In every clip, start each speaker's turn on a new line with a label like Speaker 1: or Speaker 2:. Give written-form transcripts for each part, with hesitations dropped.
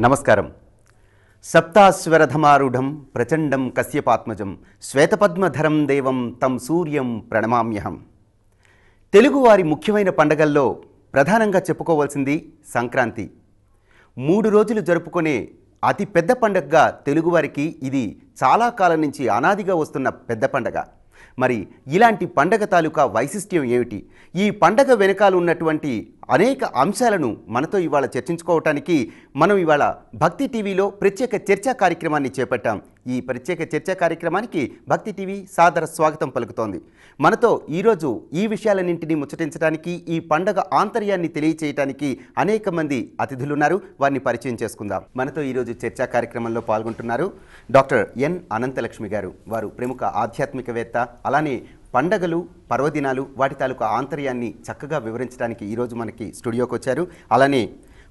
Speaker 1: నమస్కారం. సప్తాశ్వరథమారూఢం ప్రచండం కశ్యపాత్మజం శ్వేతపద్మధరం దేవం తం సూర్యం ప్రణమామ్యహం. తెలుగువారి ముఖ్యమైన పండగల్లో ప్రధానంగా చెప్పుకోవాల్సింది సంక్రాంతి. 3 రోజులు జరుపుకునే అతి పెద్ద పండగగా తెలుగువారికి ఇది చాలా కాలం నుంచి అనాదిగా వస్తున్న పెద్ద పండగ. మరి ఇలాంటి పండగ తాలూకా వైశిష్ట్యం ఏమిటి? ఈ పండగ వెనకాల ఉన్నటువంటి అనేక అంశాలను మనతో ఇవాళ చర్చించుకోవటానికి మనం ఇవాళ భక్తి టీవీలో ప్రత్యేక చర్చా కార్యక్రమాన్ని చేపట్టాం. ఈ ప్రత్యేక చర్చా కార్యక్రమానికి భక్తి టీవీ సాదర స్వాగతం పలుకుతోంది. మనతో ఈరోజు ఈ విషయాలన్నింటినీ ముచ్చటించడానికి, ఈ పండగ ఆంతర్యాన్ని తెలియచేయడానికి అనేక మంది అతిథులు ఉన్నారు. వారిని పరిచయం చేసుకుందాం. మనతో ఈరోజు చర్చా కార్యక్రమంలో పాల్గొంటున్నారు డాక్టర్ ఎన్ అనంతలక్ష్మి గారు. వారు ప్రముఖ ఆధ్యాత్మికవేత్త. అలానే పండగలు, పర్వదినాలు, వాటి తాలూకా ఆంతర్యాన్ని చక్కగా వివరించడానికి ఈరోజు మనకి స్టూడియోకి వచ్చారు. అలానే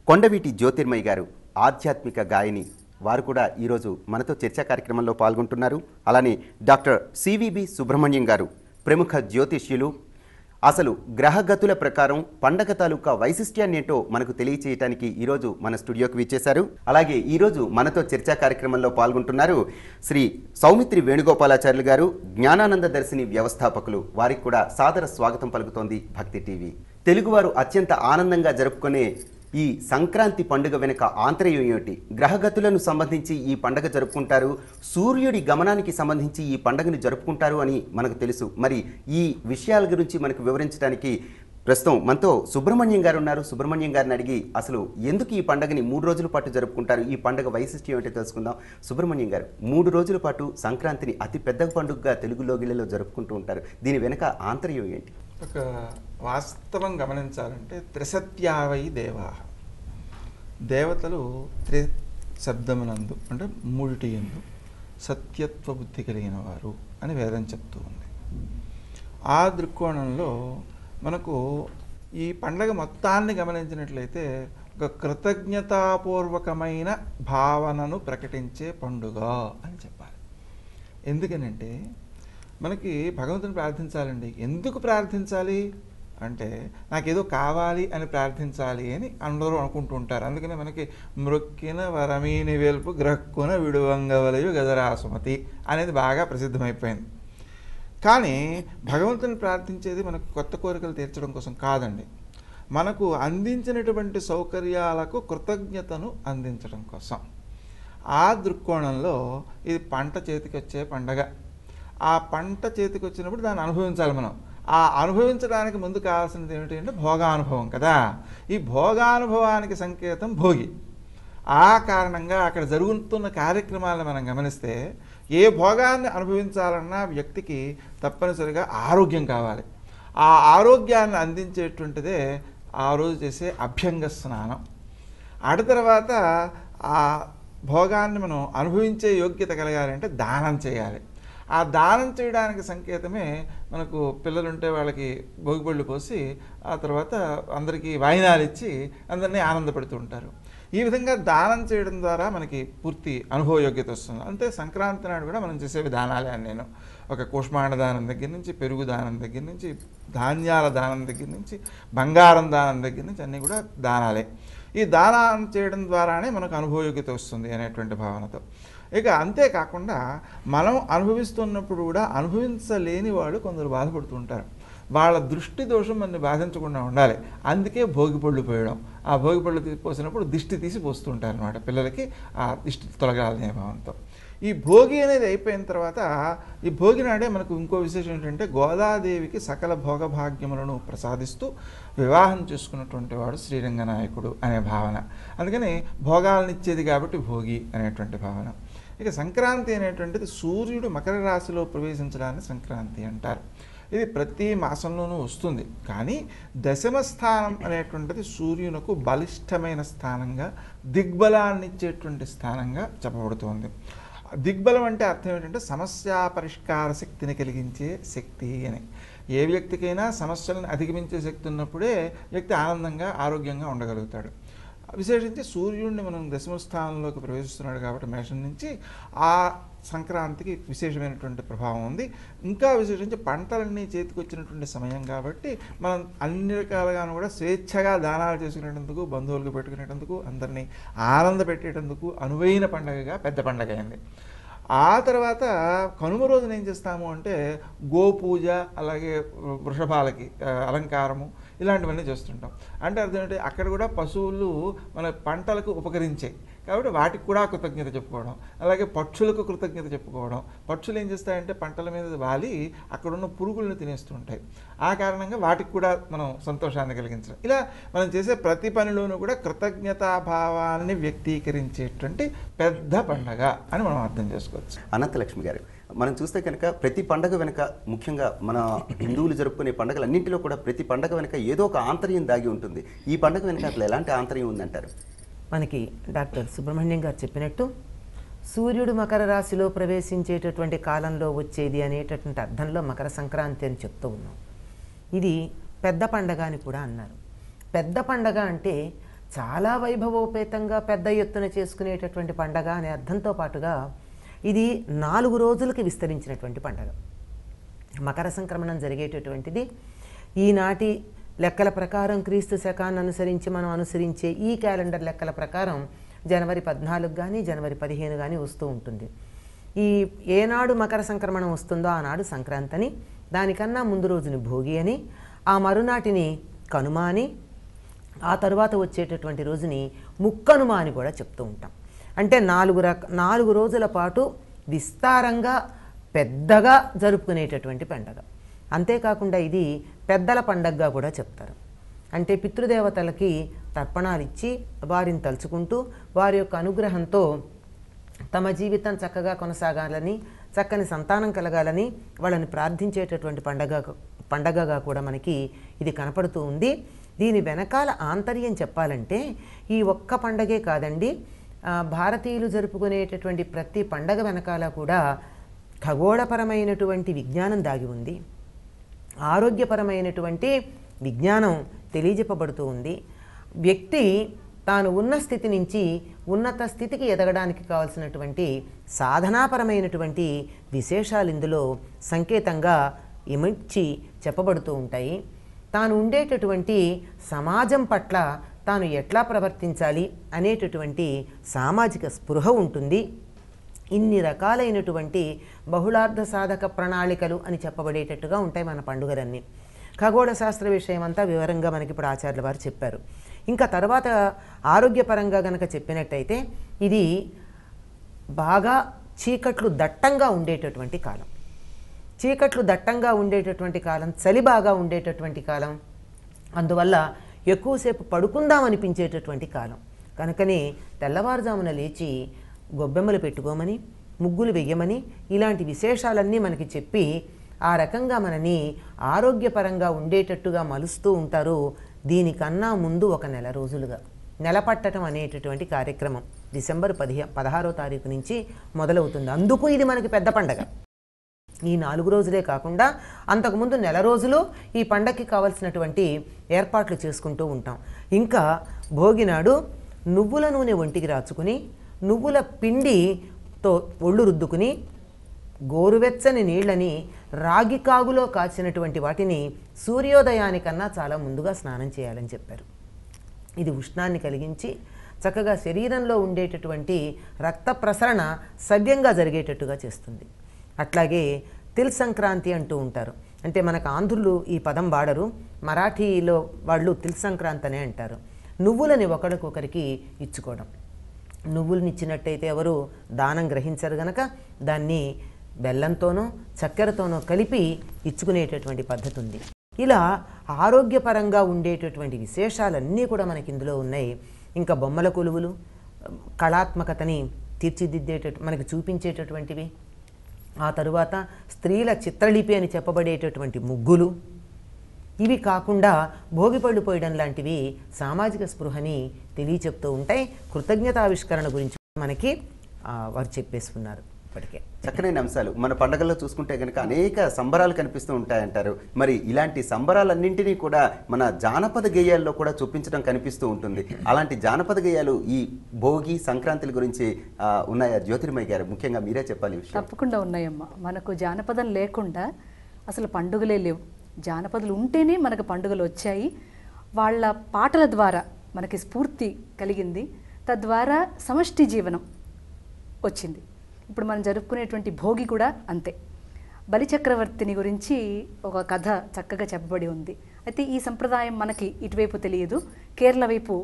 Speaker 1: కొండవీటి జ్యోతిర్మయి గారు, ఆధ్యాత్మిక గాయని. వారు కూడా ఈరోజు మనతో చర్చా కార్యక్రమంలో పాల్గొంటున్నారు. అలానే డాక్టర్ సివిబి సుబ్రహ్మణ్యం గారు, ప్రముఖ జ్యోతిష్యులు. అసలు గ్రహగతుల ప్రకారం పండగ తాలూకా వైశిష్ట్యాన్ని ఏంటో మనకు తెలియచేయడానికి ఈరోజు మన స్టూడియోకి విచ్చేశారు. అలాగే ఈరోజు మనతో చర్చా కార్యక్రమంలో పాల్గొంటున్నారు శ్రీ సౌమిత్రి వేణుగోపాలాచార్యులు గారు, జ్ఞానానంద దర్శిని వ్యవస్థాపకులు. వారికి కూడా సాదర స్వాగతం పలుకుతోంది భక్తి టీవీ. తెలుగువారు అత్యంత ఆనందంగా జరుపుకునే ఈ సంక్రాంతి పండుగ వెనుక ఆంతర్యం ఏమిటి? గ్రహగతులను సంబంధించి ఈ పండుగ జరుపుకుంటారు, సూర్యుడి గమనానికి సంబంధించి ఈ పండుగని జరుపుకుంటారు అని మనకు తెలుసు. మరి ఈ విషయాల గురించి మనకు వివరించడానికి ప్రస్తుతం మనతో సుబ్రహ్మణ్యం గారు ఉన్నారు. సుబ్రహ్మణ్యం గారిని అడిగి అసలు ఎందుకు ఈ పండుగని 3 రోజుల పాటు జరుపుకుంటారు, ఈ పండుగ వైశిష్ట్యం ఏంటో తెలుసుకుందాం. సుబ్రహ్మణ్యం గారు, 3 రోజుల పాటు సంక్రాంతిని అతి పెద్ద పండుగగా తెలుగు లోగిళ్లలో జరుపుకుంటూ ఉంటారు. దీని వెనుక ఆంతర్యం ఏంటి?
Speaker 2: ఒక వాస్తవం గమనించాలంటే త్రిసత్యావై దేవా, దేవతలు శబ్దమునందు అంటే మూడిటి యందు సత్యత్వ బుద్ధి కలిగిన వారు అని వేదం చెప్తూ ఉంది. ఆ దృక్కోణంలో మనకు ఈ పండగ మొత్తాన్ని గమనించినట్లయితే ఒక కృతజ్ఞతాపూర్వకమైన భావనను ప్రకటించే పండుగ అని చెప్పాలి. ఎందుకనంటే మనకి భగవంతుని ప్రార్థించాలండి. ఎందుకు ప్రార్థించాలి అంటే నాకేదో కావాలి అని ప్రార్థించాలి అని అందరూ అనుకుంటూ ఉంటారు. అందుకనే మనకి మృక్కిన వరమీని వెల్పు గ్రక్కున విడువంగవలయు గదరాసుమతి అనేది బాగా ప్రసిద్ధమైపోయింది. కానీ భగవంతుని ప్రార్థించేది మనకు కొత్త కోరికలు తీర్చడం కోసం కాదండి, మనకు అందించినటువంటి సౌకర్యాలకు కృతజ్ఞతను అందించడం కోసం. ఆ దృక్కోణంలో ఇది పంట చేతికి వచ్చే పండగ. ఆ పంట చేతికి వచ్చినప్పుడు దాన్ని అనుభవించాలి మనం. ఆ అనుభవించడానికి ముందు కావాల్సినది ఏమిటి అంటే భోగానుభవం కదా. ఈ భోగానుభవానికి సంకేతం భోగి. ఆ కారణంగా అక్కడ జరుగుతున్న కార్యక్రమాలను మనం గమనిస్తే ఏ భోగాన్ని అనుభవించాలన్నా వ్యక్తికి తప్పనిసరిగా ఆరోగ్యం కావాలి. ఆ ఆరోగ్యాన్ని అందించేటువంటిదే ఆ రోజు చేసే అభ్యంగ స్నానం. ఆడ తర్వాత ఆ భోగాన్ని మనం అనుభవించే యోగ్యత కలగాలంటే దానం చేయాలి. ఆ దానం చేయడానికి సంకేతమే మనకు పిల్లలుంటే వాళ్ళకి భోగిపళ్ళు పోసి ఆ తర్వాత అందరికీ వాయినాలు ఇచ్చి అందరినీ ఆనందపడుతూ ఉంటారు. ఈ విధంగా దానం చేయడం ద్వారా మనకి పూర్తి అనుభవయోగ్యత వస్తుంది. అంతే సంక్రాంతి నాడు కూడా మనం చేసే విధానాలే అని నేను ఒక కూష్మాండ దానం దగ్గర నుంచి, పెరుగు దానం దగ్గర నుంచి, ధాన్యాల దానం దగ్గర నుంచి, బంగారం దానం దగ్గర నుంచి అన్నీ కూడా దానాలే. ఈ దానం చేయడం ద్వారానే మనకు అనుభవయోగ్యత వస్తుంది అనేటువంటి భావనతో. ఇక అంతేకాకుండా మనం అనుభవిస్తున్నప్పుడు కూడా అనుభవించలేని వాళ్ళు కొందరు బాధపడుతుంటారు. వాళ్ళ దృష్టి దోషం మనని బాధించకుండా ఉండాలి. అందుకే భోగిపళ్ళు పోయడం. ఆ భోగిపళ్ళు పోసినప్పుడు దిష్టి తీసి పోస్తుంటారు అనమాట. పిల్లలకి ఆ దిష్టి తొలగాలనే భావంతో. ఈ భోగి అనేది అయిపోయిన తర్వాత ఈ భోగి నాడే మనకు ఇంకో విశేషం ఏంటంటే గోదాదేవికి సకల భోగభాగ్యములను ప్రసాదిస్తూ వివాహం చేసుకున్నటువంటి వాడు శ్రీరంగనాయకుడు అనే భావన. అందుకని భోగాలను ఇచ్చేది కాబట్టి భోగి అనేటువంటి భావన. ఇక సంక్రాంతి అనేటువంటిది సూర్యుడు మకర రాశిలో ప్రవేశించడాన్ని సంక్రాంతి అంటారు. ఇది ప్రతి మాసంలోనూ వస్తుంది. కానీ దశమ స్థానం అనేటువంటిది సూర్యునకు బలిష్టమైన స్థానంగా, దిగ్బలాన్ని ఇచ్చేటువంటి స్థానంగా చెప్పబడుతుంది. దిగ్బలం అంటే అర్థం ఏంటంటే సమస్య పరిష్కార శక్తిని కలిగించే శక్తి అని. ఏ వ్యక్తికైనా సమస్యలను అధిగమించే శక్తి ఉన్నప్పుడే వ్యక్తి ఆనందంగా ఆరోగ్యంగా ఉండగలుగుతాడు. విశేషించి సూర్యుడిని మనం దశమ స్థానంలోకి ప్రవేశిస్తున్నాడు కాబట్టి మేషం నుంచి ఆ సంక్రాంతికి విశేషమైనటువంటి ప్రభావం ఉంది. ఇంకా విశేషించి పంటలన్నీ చేతికి వచ్చినటువంటి సమయం కాబట్టి మనం అన్ని రకాలుగాను కూడా స్వేచ్ఛగా దానాలు చేసుకునేటందుకు, బంధువులకు పెట్టుకునేటందుకు, అందరినీ ఆనంద పెట్టేటందుకు అనువైన పండగగా పెద్ద పండగ అయింది. ఆ తర్వాత కనుమ రోజున ఏం చేస్తాము అంటే గోపూజ, అలాగే వృషభాలకి అలంకారము, ఇలాంటివన్నీ చేస్తుంటాం. అంటే అర్థం ఏంటంటే అక్కడ కూడా పశువులు మన పంటలకు ఉపకరించాయి కాబట్టి వాటికి కూడా కృతజ్ఞత చెప్పుకోవడం, అలాగే పక్షులకు కృతజ్ఞత చెప్పుకోవడం. పక్షులు ఏం చేస్తాయంటే పంటల మీద వాలి అక్కడున్న పురుగులను తినేస్తూ ఉంటాయి. ఆ కారణంగా వాటికి కూడా మనం సంతోషాన్ని కలిగించడం. ఇలా మనం చేసే ప్రతి పనిలోనూ కూడా కృతజ్ఞతాభావాన్ని వ్యక్తీకరించేటువంటి పెద్ద పండగ అని మనం అర్థం చేసుకోవచ్చు.
Speaker 1: అనంతలక్ష్మి గారు, మనం చూస్తే కనుక ప్రతి పండగ వెనుక, ముఖ్యంగా మన హిందువులు జరుపుకునే పండుగలన్నింటిలో కూడా ప్రతి పండగ వెనుక ఏదో ఒక ఆంతర్యం దాగి ఉంటుంది. ఈ పండగ వెనుక అట్లా ఎలాంటి ఆంతర్యం ఉందంటారు?
Speaker 3: మనకి డాక్టర్ సుబ్రహ్మణ్యం గారు చెప్పినట్టు సూర్యుడు మకర రాశిలో ప్రవేశించేటటువంటి కాలంలో వచ్చేది అనేటటువంటి అర్థంలో మకర సంక్రాంతి అని చెప్తూ ఉన్నాం. ఇది పెద్ద పండగ అని కూడా అన్నారు. పెద్ద పండగ అంటే చాలా వైభవోపేతంగా పెద్ద ఎత్తున చేసుకునేటటువంటి పండగ అనే అర్థంతో పాటుగా ఇది 4 రోజులకి విస్తరించినటువంటి పండగ. మకర సంక్రమణం జరిగేటటువంటిది ఈనాటి లెక్కల ప్రకారం క్రీస్తు శకాన్ని అనుసరించి మనం అనుసరించే ఈ క్యాలెండర్ లెక్కల ప్రకారం జనవరి 14 కానీ జనవరి 15 కానీ వస్తూ ఉంటుంది. ఈ ఏనాడు మకర సంక్రమణం వస్తుందో ఆనాడు సంక్రాంతి అని, దానికన్నా ముందు రోజుని భోగి అని, ఆ మరునాటిని కనుమ అని, ఆ తరువాత వచ్చేటటువంటి రోజుని ముక్కనుమ అని కూడా చెప్తూ ఉంటాం. అంటే 4 రోజుల పాటు విస్తారంగా పెద్దగా జరుపుకునేటటువంటి పండగ. అంతేకాకుండా ఇది పెద్దల పండగగా కూడా చెప్తారు. అంటే పితృదేవతలకి తర్పణాలు ఇచ్చి వారిని తలుచుకుంటూ వారి యొక్క అనుగ్రహంతో తమ జీవితం చక్కగా కొనసాగాలని, చక్కని సంతానం కలగాలని వాళ్ళని ప్రార్థించేటటువంటి పండగగా కూడా మనకి ఇది కనపడుతూ ఉంది. దీని వెనకాల ఆంతర్యం చెప్పాలంటే ఈ ఒక్క పండగే కాదండి, భారతీయులు జరుపుకునేటటువంటి ప్రతి పండగ వెనకాల కూడా ఖగోళపరమైనటువంటి విజ్ఞానం దాగి ఉంది, ఆరోగ్యపరమైనటువంటి విజ్ఞానం తెలియజెప్పబడుతూ ఉంది. వ్యక్తి తాను ఉన్న స్థితి నుంచి ఉన్నత స్థితికి ఎదగడానికి కావాల్సినటువంటి సాధనాపరమైనటువంటి విశేషాలు ఇందులో సంకేతంగా ఇమిడ్చి చెప్పబడుతూ ఉంటాయి. తాను ఉండేటటువంటి సమాజం పట్ల తాను ఎట్లా ప్రవర్తించాలి అనేటటువంటి సామాజిక స్పృహ ఉంటుంది. ఇన్ని రకాలైనటువంటి బహుళార్థ సాధక ప్రణాళికలు అని చెప్పబడేటట్టుగా ఉంటాయి మన పండుగలన్నీ. ఖగోళ శాస్త్ర విషయం అంతా వివరంగా మనకి ఇప్పుడు ఆచార్యుల వారు చెప్పారు. ఇంకా తర్వాత ఆరోగ్యపరంగా గనక చెప్పినట్టయితే ఇది బాగా చీకట్లు దట్టంగా ఉండేటటువంటి కాలం, చీకట్లు దట్టంగా ఉండేటటువంటి కాలం, చలి బాగా ఉండేటటువంటి కాలం, అందువల్ల ఎక్కువసేపు పడుకుందాం అనిపించేటటువంటి కాలం. కనుకనే తెల్లవారుజామున లేచి గొబ్బెమ్మలు పెట్టుకోమని, ముగ్గులు వెయ్యమని, ఇలాంటి విశేషాలన్నీ మనకి చెప్పి ఆ రకంగా మనని ఆరోగ్యపరంగా ఉండేటట్టుగా మలుస్తూ ఉంటారు. దీనికన్నా ముందు ఒక నెల రోజులుగా నెలపట్టడం అనేటటువంటి కార్యక్రమం డిసెంబర్ 16వ తారీఖు నుంచి మొదలవుతుంది. అందుకు ఇది మనకి పెద్ద పండగ. ఈ 4 రోజులే కాకుండా అంతకుముందు నెల రోజులు ఈ పండగకి కావలసినటువంటి ఏర్పాట్లు చేసుకుంటూ ఉంటాం. ఇంకా భోగి నాడు నువ్వుల నూనె ఒంటికి రాచుకుని, నువ్వుల పిండితో ఒళ్ళు రుద్దుకుని, గోరువెచ్చని నీళ్ళని రాగి కాగులో కాచినటువంటి వాటిని సూర్యోదయానికన్నా చాలా ముందుగా స్నానం చేయాలని చెప్పారు. ఇది ఉష్ణాన్ని కలిగించి చక్కగా శరీరంలో ఉండేటటువంటి రక్త ప్రసరణ సవ్యంగా జరిగేటట్టుగా చేస్తుంది. అట్లాగే తిల్ సంక్రాంతి అంటూ ఉంటారు. అంటే మనకు ఆంధ్రులు ఈ పదం వాడరు, మరాఠీలో వాళ్ళు తిల్ సంక్రాంతి అనే అంటారు. నువ్వులని ఒకరికొకరికి ఇచ్చుకోవడం. నువ్వులని ఇచ్చినట్టయితే ఎవరు దానం గ్రహించరు గనక దాన్ని బెల్లంతోనో చక్కెరతోనో కలిపి ఇచ్చుకునేటటువంటి పద్ధతి ఉంది. ఇలా ఆరోగ్యపరంగా ఉండేటటువంటి విశేషాలన్నీ కూడా మనకి ఇందులో ఉన్నాయి. ఇంకా బొమ్మల కొలువులు కళాత్మకతని మనకి చూపించేటటువంటివి, ఆ తరువాత స్త్రీల చిత్రలిపి అని చెప్పబడేటటువంటి ముగ్గులు, ఇవి కాకుండా భోగిపళ్ళు పోయడం లాంటివి సామాజిక స్పృహని తెలియచెప్తూ ఉంటాయి. కృతజ్ఞతావిష్కరణ గురించి మనకి వారు చెప్పేసుకున్నారు. ఇప్పటికే.
Speaker 1: చక్కనైన అంశాలు. మన పండుగల్లో చూసుకుంటే కనుక అనేక సంబరాలు కనిపిస్తూ ఉంటాయంటారు. మరి ఇలాంటి సంబరాలన్నింటినీ కూడా మన జానపద గేయాల్లో కూడా చూపించడం కనిపిస్తూ ఉంటుంది. అలాంటి జానపద గేయాలు ఈ భోగి, సంక్రాంతుల గురించి ఉన్నాయా జ్యోతిర్మయ్య గారు? ముఖ్యంగా మీరే చెప్పాలి ఈ విషయం.
Speaker 4: తప్పకుండా ఉన్నాయమ్మా. మనకు జానపదం లేకుండా అసలు పండుగలే లేవు. జానపదులు ఉంటేనే మనకు పండుగలు వచ్చాయి. వాళ్ళ పాటల ద్వారా మనకి స్ఫూర్తి కలిగింది. తద్వారా సమష్టి జీవనం వచ్చింది. ఇప్పుడు మనం జరుపుకునేటువంటి భోగి కూడా అంతే. బలిచక్రవర్తిని గురించి ఒక కథ చక్కగా చెప్పబడి ఉంది. అయితే ఈ సంప్రదాయం మనకి ఇటువైపు తెలియదు, కేరళ వైపు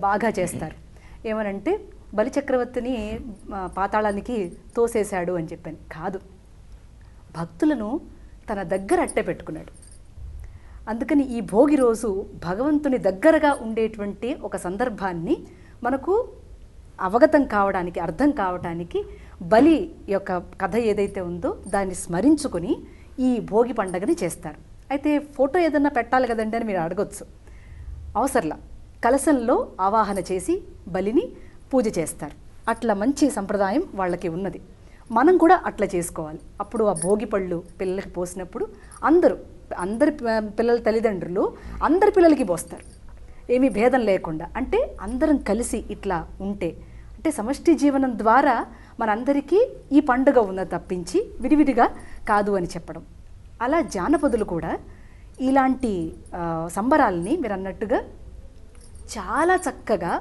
Speaker 4: బాగా చేస్తారు. ఏమనంటే బలిచక్రవర్తిని పాతాళానికి తోసేశాడు అని చెప్పాను. కాదు, భక్తులను తన దగ్గర అట్టే పెట్టుకున్నాడు. అందుకని ఈ భోగి రోజు భగవంతుని దగ్గరగా ఉండేటువంటి ఒక సందర్భాన్ని మనకు అవగతం కావడానికి, అర్థం కావడానికి బలి యొక్క కథ ఏదైతే ఉందో దాన్ని స్మరించుకొని ఈ భోగి పండగని చేస్తారు. అయితే ఫోటో ఏదన్నా పెట్టాలి కదండి అని మీరు అడగొచ్చు. అవసరంలా, కలశంలో ఆవాహన చేసి బలిని పూజ చేస్తారు. అట్లా మంచి సంప్రదాయం వాళ్ళకి ఉన్నది. మనం కూడా అట్లా చేసుకోవాలి. అప్పుడు ఆ భోగి పళ్ళు పిల్లలకి పోసినప్పుడు అందరి పిల్లల తల్లిదండ్రులు అందరి పిల్లలకి పోస్తారు, ఏమీ భేదం లేకుండా. అంటే అందరం కలిసి ఇట్లా ఉంటే, అంటే సమష్టి జీవనం ద్వారా మనందరికీ ఈ పండుగ ఉన్నది తప్పించి విడివిడిగా కాదు అని చెప్పడం. అలా జానపదులు కూడా ఇలాంటి సంబరాల్ని మీరు అన్నట్టుగా చాలా చక్కగా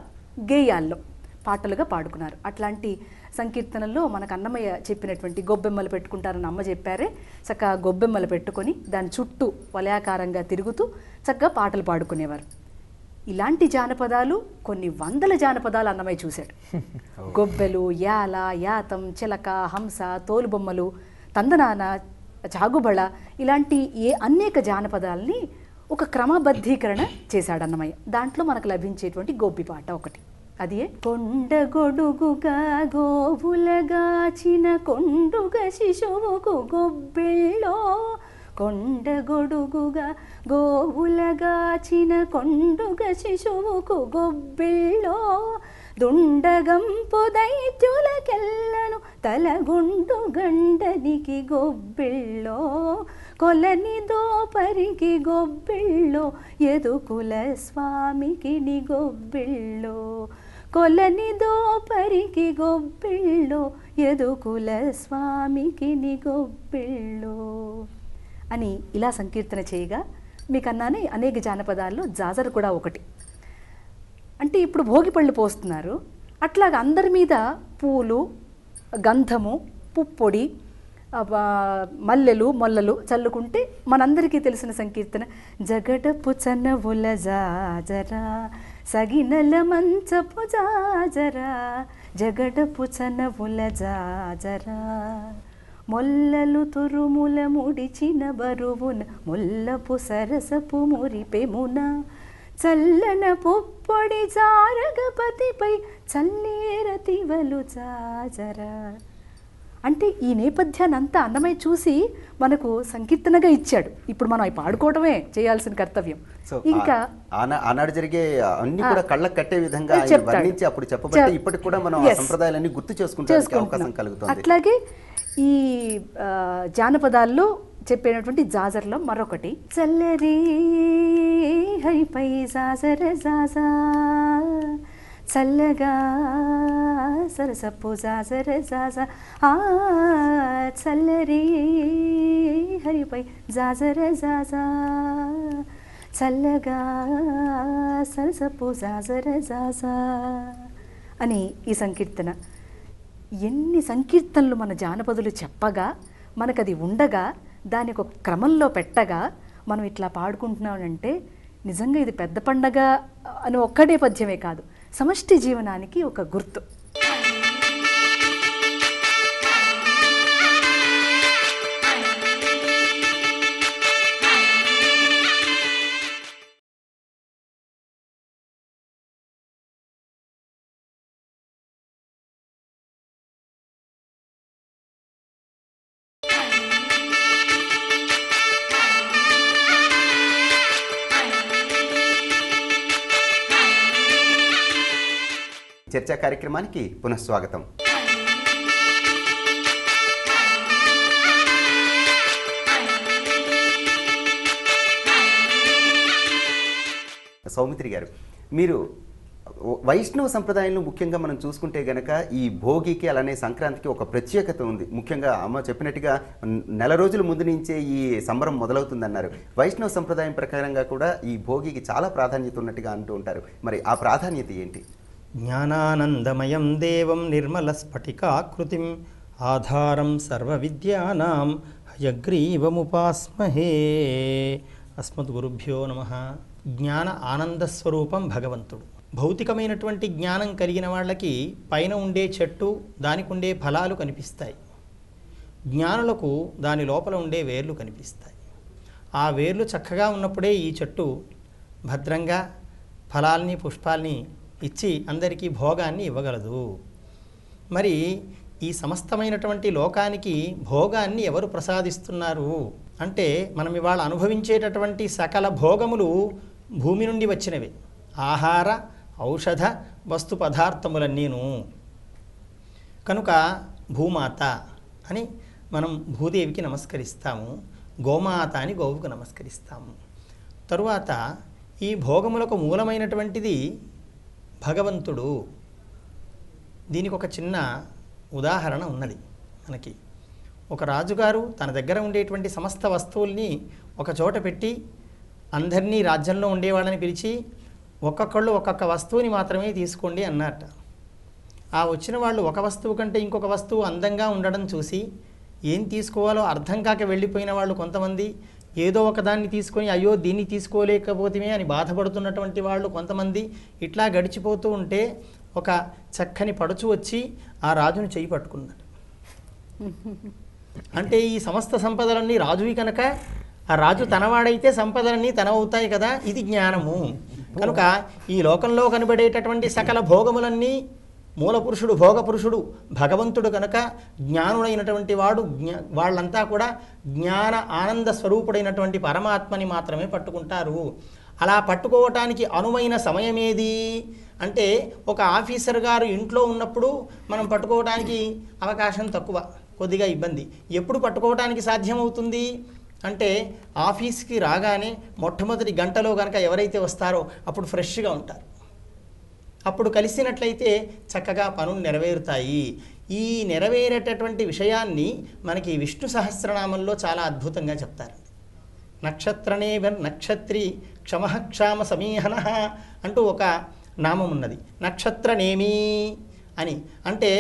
Speaker 4: గేయాల్లో పాటలుగా పాడుకున్నారు. అట్లాంటి సంకీర్తనల్లో మనకు అన్నమయ్య చెప్పినటువంటి గొబ్బెమ్మలు పెట్టుకుంటారని అమ్మ చెప్పారే, చక్కగా గొబ్బెమ్మలు పెట్టుకొని దాని చుట్టూ వలయాకారంగా తిరుగుతూ చక్కగా పాటలు పాడుకునేవారు. ఇలాంటి జానపదాలు కొన్ని వందల జానపదాలు అన్నమయ్య చూశాడు. గొబ్బెలు, యాల, యాతం, చిలక, హంస, తోలుబొమ్మలు, తందనాన, చాగుబళ ఇలాంటి అనేక జానపదాలని ఒక క్రమబద్ధీకరణ చేశాడు అన్నమయ్య. దాంట్లో మనకు లభించేటువంటి గోపి పాట ఒకటి. అది కొండ గొడుగుగా గోవులగాచిన కొండుగ శిశువుకు గొబ్బెళ్ళో, కొండ గొడుగుగా గోవులగాచిన కొండుగ శిశువుకు గొబ్బెళ్ళో, దుండగంపు దైత్యులకెల్లను తలగుండు గండనికి గొబ్బెళ్ళో, కొలని దోపరికి గొబ్బెళ్ళో, యదుకుల స్వామికి ని గొబ్బెళ్ళో, కొలని దోపరికి గొబ్బెళ్ళో, యదుకుల స్వామికి ని గొబ్బెళ్ళో అని ఇలా సంకీర్తన చేయగా మీకన్నానే అనేక జానపదాల్లో జాజర్ కూడా ఒకటి. అంటే ఇప్పుడు భోగి పళ్ళు పోస్తున్నారు, అట్లాగా అందరి మీద పూలు, గంధము, పుప్పొడి, మల్లెలు, మొల్లలు చల్లుకుంటే మనందరికీ తెలిసిన సంకీర్తన జగడపు చనవుల జాజరా సగినల మంచపు జాజరా, జగడపు చనవుల జాజరా, మొల్లలు తురుముల ముడిచిన బరువున ముల్లపు సరసపు మురిపెమున, చల్లన పుప్పొడి జారగపతిపై చల్లేరతివలు జాజరా. అంటే ఈ నేపథ్యాన్ని అంతా అన్నమయ్య చూసి మనకు సంకీర్తనగా ఇచ్చాడు. ఇప్పుడు మనం అవి పాడుకోవడమే చేయాల్సిన కర్తవ్యం. ఇంకా
Speaker 1: ఆనాడు జరిగే అన్ని కూడా కళ్ళకు కట్టే విధంగా వర్ణించి అప్పుడు చెప్పబట్టి ఇప్పటికి కూడా మనం ఆ సంప్రదాయాలన్నీ గుర్తు చేసుకుంటానికి అవకాశం కలుగుతుంది.
Speaker 4: అట్లాగే ఈ జానపదాల్లో చెప్పినటువంటి జాజర్లో మరొకటి చల్లరి హైపై జాజర జాజా, చల్లగా సరసప్పు జాజర జాజా, చల్లరి హరిపై జాజర జాజా, చల్లగా సరసప్పు జాజర జాజా అని ఈ సంకీర్తన. ఎన్ని సంకీర్తనలు మన జానపదులు చెప్పగా మనకది ఉండగా దాని ఒక క్రమంలో పెట్టగా మనం ఇట్లా పాడుకుంటున్నామంటే నిజంగా ఇది పెద్ద పండగ అని ఒక్కటే పద్యమే కాదు, సమష్టి జీవనానికి ఒక గుర్తు.
Speaker 1: చర్చా కార్యక్రమానికి పునఃస్వాగతం. సౌమిత్రి గారు, మీరు వైష్ణవ సంప్రదాయంలో ముఖ్యంగా మనం చూసుకుంటే గనక ఈ భోగికి అలానే సంక్రాంతికి ఒక ప్రత్యేకత ఉంది. ముఖ్యంగా అమ్మ చెప్పినట్టుగా నెల రోజుల ముందు నుంచే ఈ సంబరం మొదలవుతుందన్నారు. వైష్ణవ సంప్రదాయం ప్రకారంగా కూడా ఈ భోగికి చాలా ప్రాధాన్యత ఉన్నట్టుగా అంటూ ఉంటారు. మరి ఆ ప్రాధాన్యత ఏంటి?
Speaker 5: జ్ఞానానందమయం దేవం నిర్మల స్ఫటికాకృతిం ఆధారం సర్వ విద్యానాం హయగ్రీవముపాస్మహే. అస్మద్గురుభ్యో నమః. జ్ఞాన ఆనంద స్వరూపం భగవంతుడు. భౌతికమైనటువంటి జ్ఞానం కలిగిన వాళ్ళకి పైన ఉండే చెట్టు, దానికి ఉండే ఫలాలు కనిపిస్తాయి. జ్ఞానులకు దాని లోపల ఉండే వేర్లు కనిపిస్తాయి. ఆ వేర్లు చక్కగా ఉన్నప్పుడే ఈ చెట్టు భద్రంగా ఫలాల్ని పుష్పాల్ని ఇచ్చి అందరికీ భోగాన్ని ఇవ్వగలదు. మరి ఈ సమస్తమైనటువంటి లోకానికి భోగాన్ని ఎవరు ప్రసాదిస్తున్నారు అంటే, మనం ఇవాళ అనుభవించేటటువంటి సకల భోగములు భూమి నుండి వచ్చినవి. ఆహార ఔషధ వస్తు పదార్థములన్నీను. కనుక భూమాత అని మనం భూదేవికి నమస్కరిస్తాము, గోమాత అని గోవుకు నమస్కరిస్తాము. తరువాత ఈ భోగములకు మూలమైనటువంటిది భగవంతుడు. దీనికి ఒక చిన్న ఉదాహరణ ఉన్నది మనకి. ఒక రాజుగారు తన దగ్గర ఉండేటువంటి సమస్త వస్తువుల్ని ఒక చోట పెట్టి అందరినీ రాజ్యంలో ఉండేవాళ్ళని పిలిచి ఒక్కొక్కళ్ళు ఒక్కొక్క వస్తువుని మాత్రమే తీసుకోండి అన్నట్ట. ఆ వచ్చిన వాళ్ళు ఒక వస్తువు కంటే ఇంకొక వస్తువు అందంగా ఉండడం చూసి ఏం తీసుకోవాలో అర్థం కాక వెళ్ళిపోయిన వాళ్ళు కొంతమంది, ఏదో ఒకదాన్ని తీసుకొని అయ్యో దీన్ని తీసుకోలేకపోతేమే అని బాధపడుతున్నటువంటి వాళ్ళు కొంతమంది. ఇట్లా గడిచిపోతూ ఉంటే ఒక చక్కని పడుచు వచ్చి ఆ రాజుని చెయ్యి పట్టుకున్నాడు. అంటే ఈ సమస్త సంపదలన్నీ రాజువి కనుక ఆ రాజు తనవాడైతే సంపదలన్నీ తనవుతాయి కదా, ఇది జ్ఞానము. కనుక ఈ లోకంలో కనబడేటటువంటి సకల భోగములన్నీ మూలపురుషుడు, భోగపురుషుడు భగవంతుడు కనుక జ్ఞానుడైనటువంటి వాడు వాళ్ళంతా కూడా జ్ఞాన ఆనంద స్వరూపుడైనటువంటి పరమాత్మని మాత్రమే పట్టుకుంటారు. అలా పట్టుకోవటానికి అనువైన సమయం ఏది అంటే, ఒక ఆఫీసర్ గారు ఇంట్లో ఉన్నప్పుడు మనం పట్టుకోవడానికి అవకాశం తక్కువ, కొద్దిగా ఇబ్బంది. ఎప్పుడు పట్టుకోవటానికి సాధ్యమవుతుంది అంటే, ఆఫీస్కి రాగానే మొట్టమొదటి గంటలో కనుక ఎవరైతే వస్తారో అప్పుడు ఫ్రెష్గా ఉంటారు. అప్పుడు కలిసినట్లయితే చక్కగా పనులు నెరవేరుతాయి. ఈ నెరవేరేటటువంటి విషయాన్ని మనకి విష్ణు సహస్రనామంలో చాలా అద్భుతంగా చెప్తారు. నక్షత్రనే నక్షత్రి క్షమః క్షామ సమీహన అంటూ ఒక నామం ఉన్నది. నక్షత్రనేమి అని అంటే,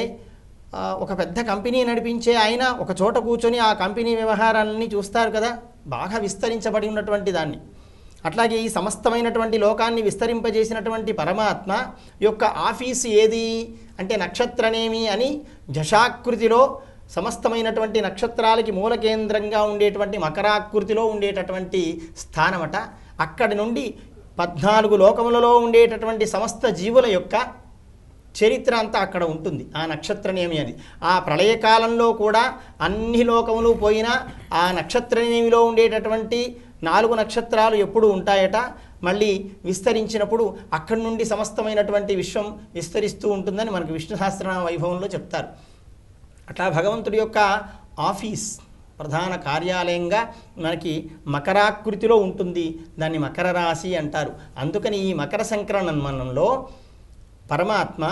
Speaker 5: ఒక పెద్ద కంపెనీ నడిపించే ఆయన ఒక చోట కూర్చొని ఆ కంపెనీ వ్యవహారాలన్నీ చూస్తారు కదా, బాగా విస్తరించబడి ఉన్నటువంటి దాన్ని. అట్లాగే ఈ సమస్తమైనటువంటి లోకాన్ని విస్తరింపజేసినటువంటి పరమాత్మ యొక్క ఆఫీసు ఏది అంటే నక్షత్రనేమి అని జషాకృతిలో సమస్తమైనటువంటి నక్షత్రాలకి మూల కేంద్రంగా ఉండేటువంటి మకరాకృతిలో ఉండేటటువంటి స్థానమట. అక్కడి నుండి 14 లోకములలో ఉండేటటువంటి సమస్త జీవుల యొక్క చరిత్ర అంతా అక్కడ ఉంటుంది. ఆ నక్షత్రనేమి అది. ఆ ప్రళయకాలంలో కూడా అన్ని లోకములు పోయినా ఆ నక్షత్రనేమిలో ఉండేటటువంటి 4 నక్షత్రాలు ఎప్పుడు ఉంటాయట. మళ్ళీ విస్తరించినప్పుడు అక్కడి నుండి సమస్తమైనటువంటి విశ్వం విస్తరిస్తూ ఉంటుందని మనకు విష్ణు సహస్రనామ వైభవంలో చెప్తారు. అట్లా భగవంతుడి యొక్క ఆఫీస్ ప్రధాన కార్యాలయంగా మనకి మకరాకృతిలో ఉంటుంది. దాన్ని మకర రాశి అంటారు. అందుకని ఈ మకర సంక్రమణంలో పరమాత్మ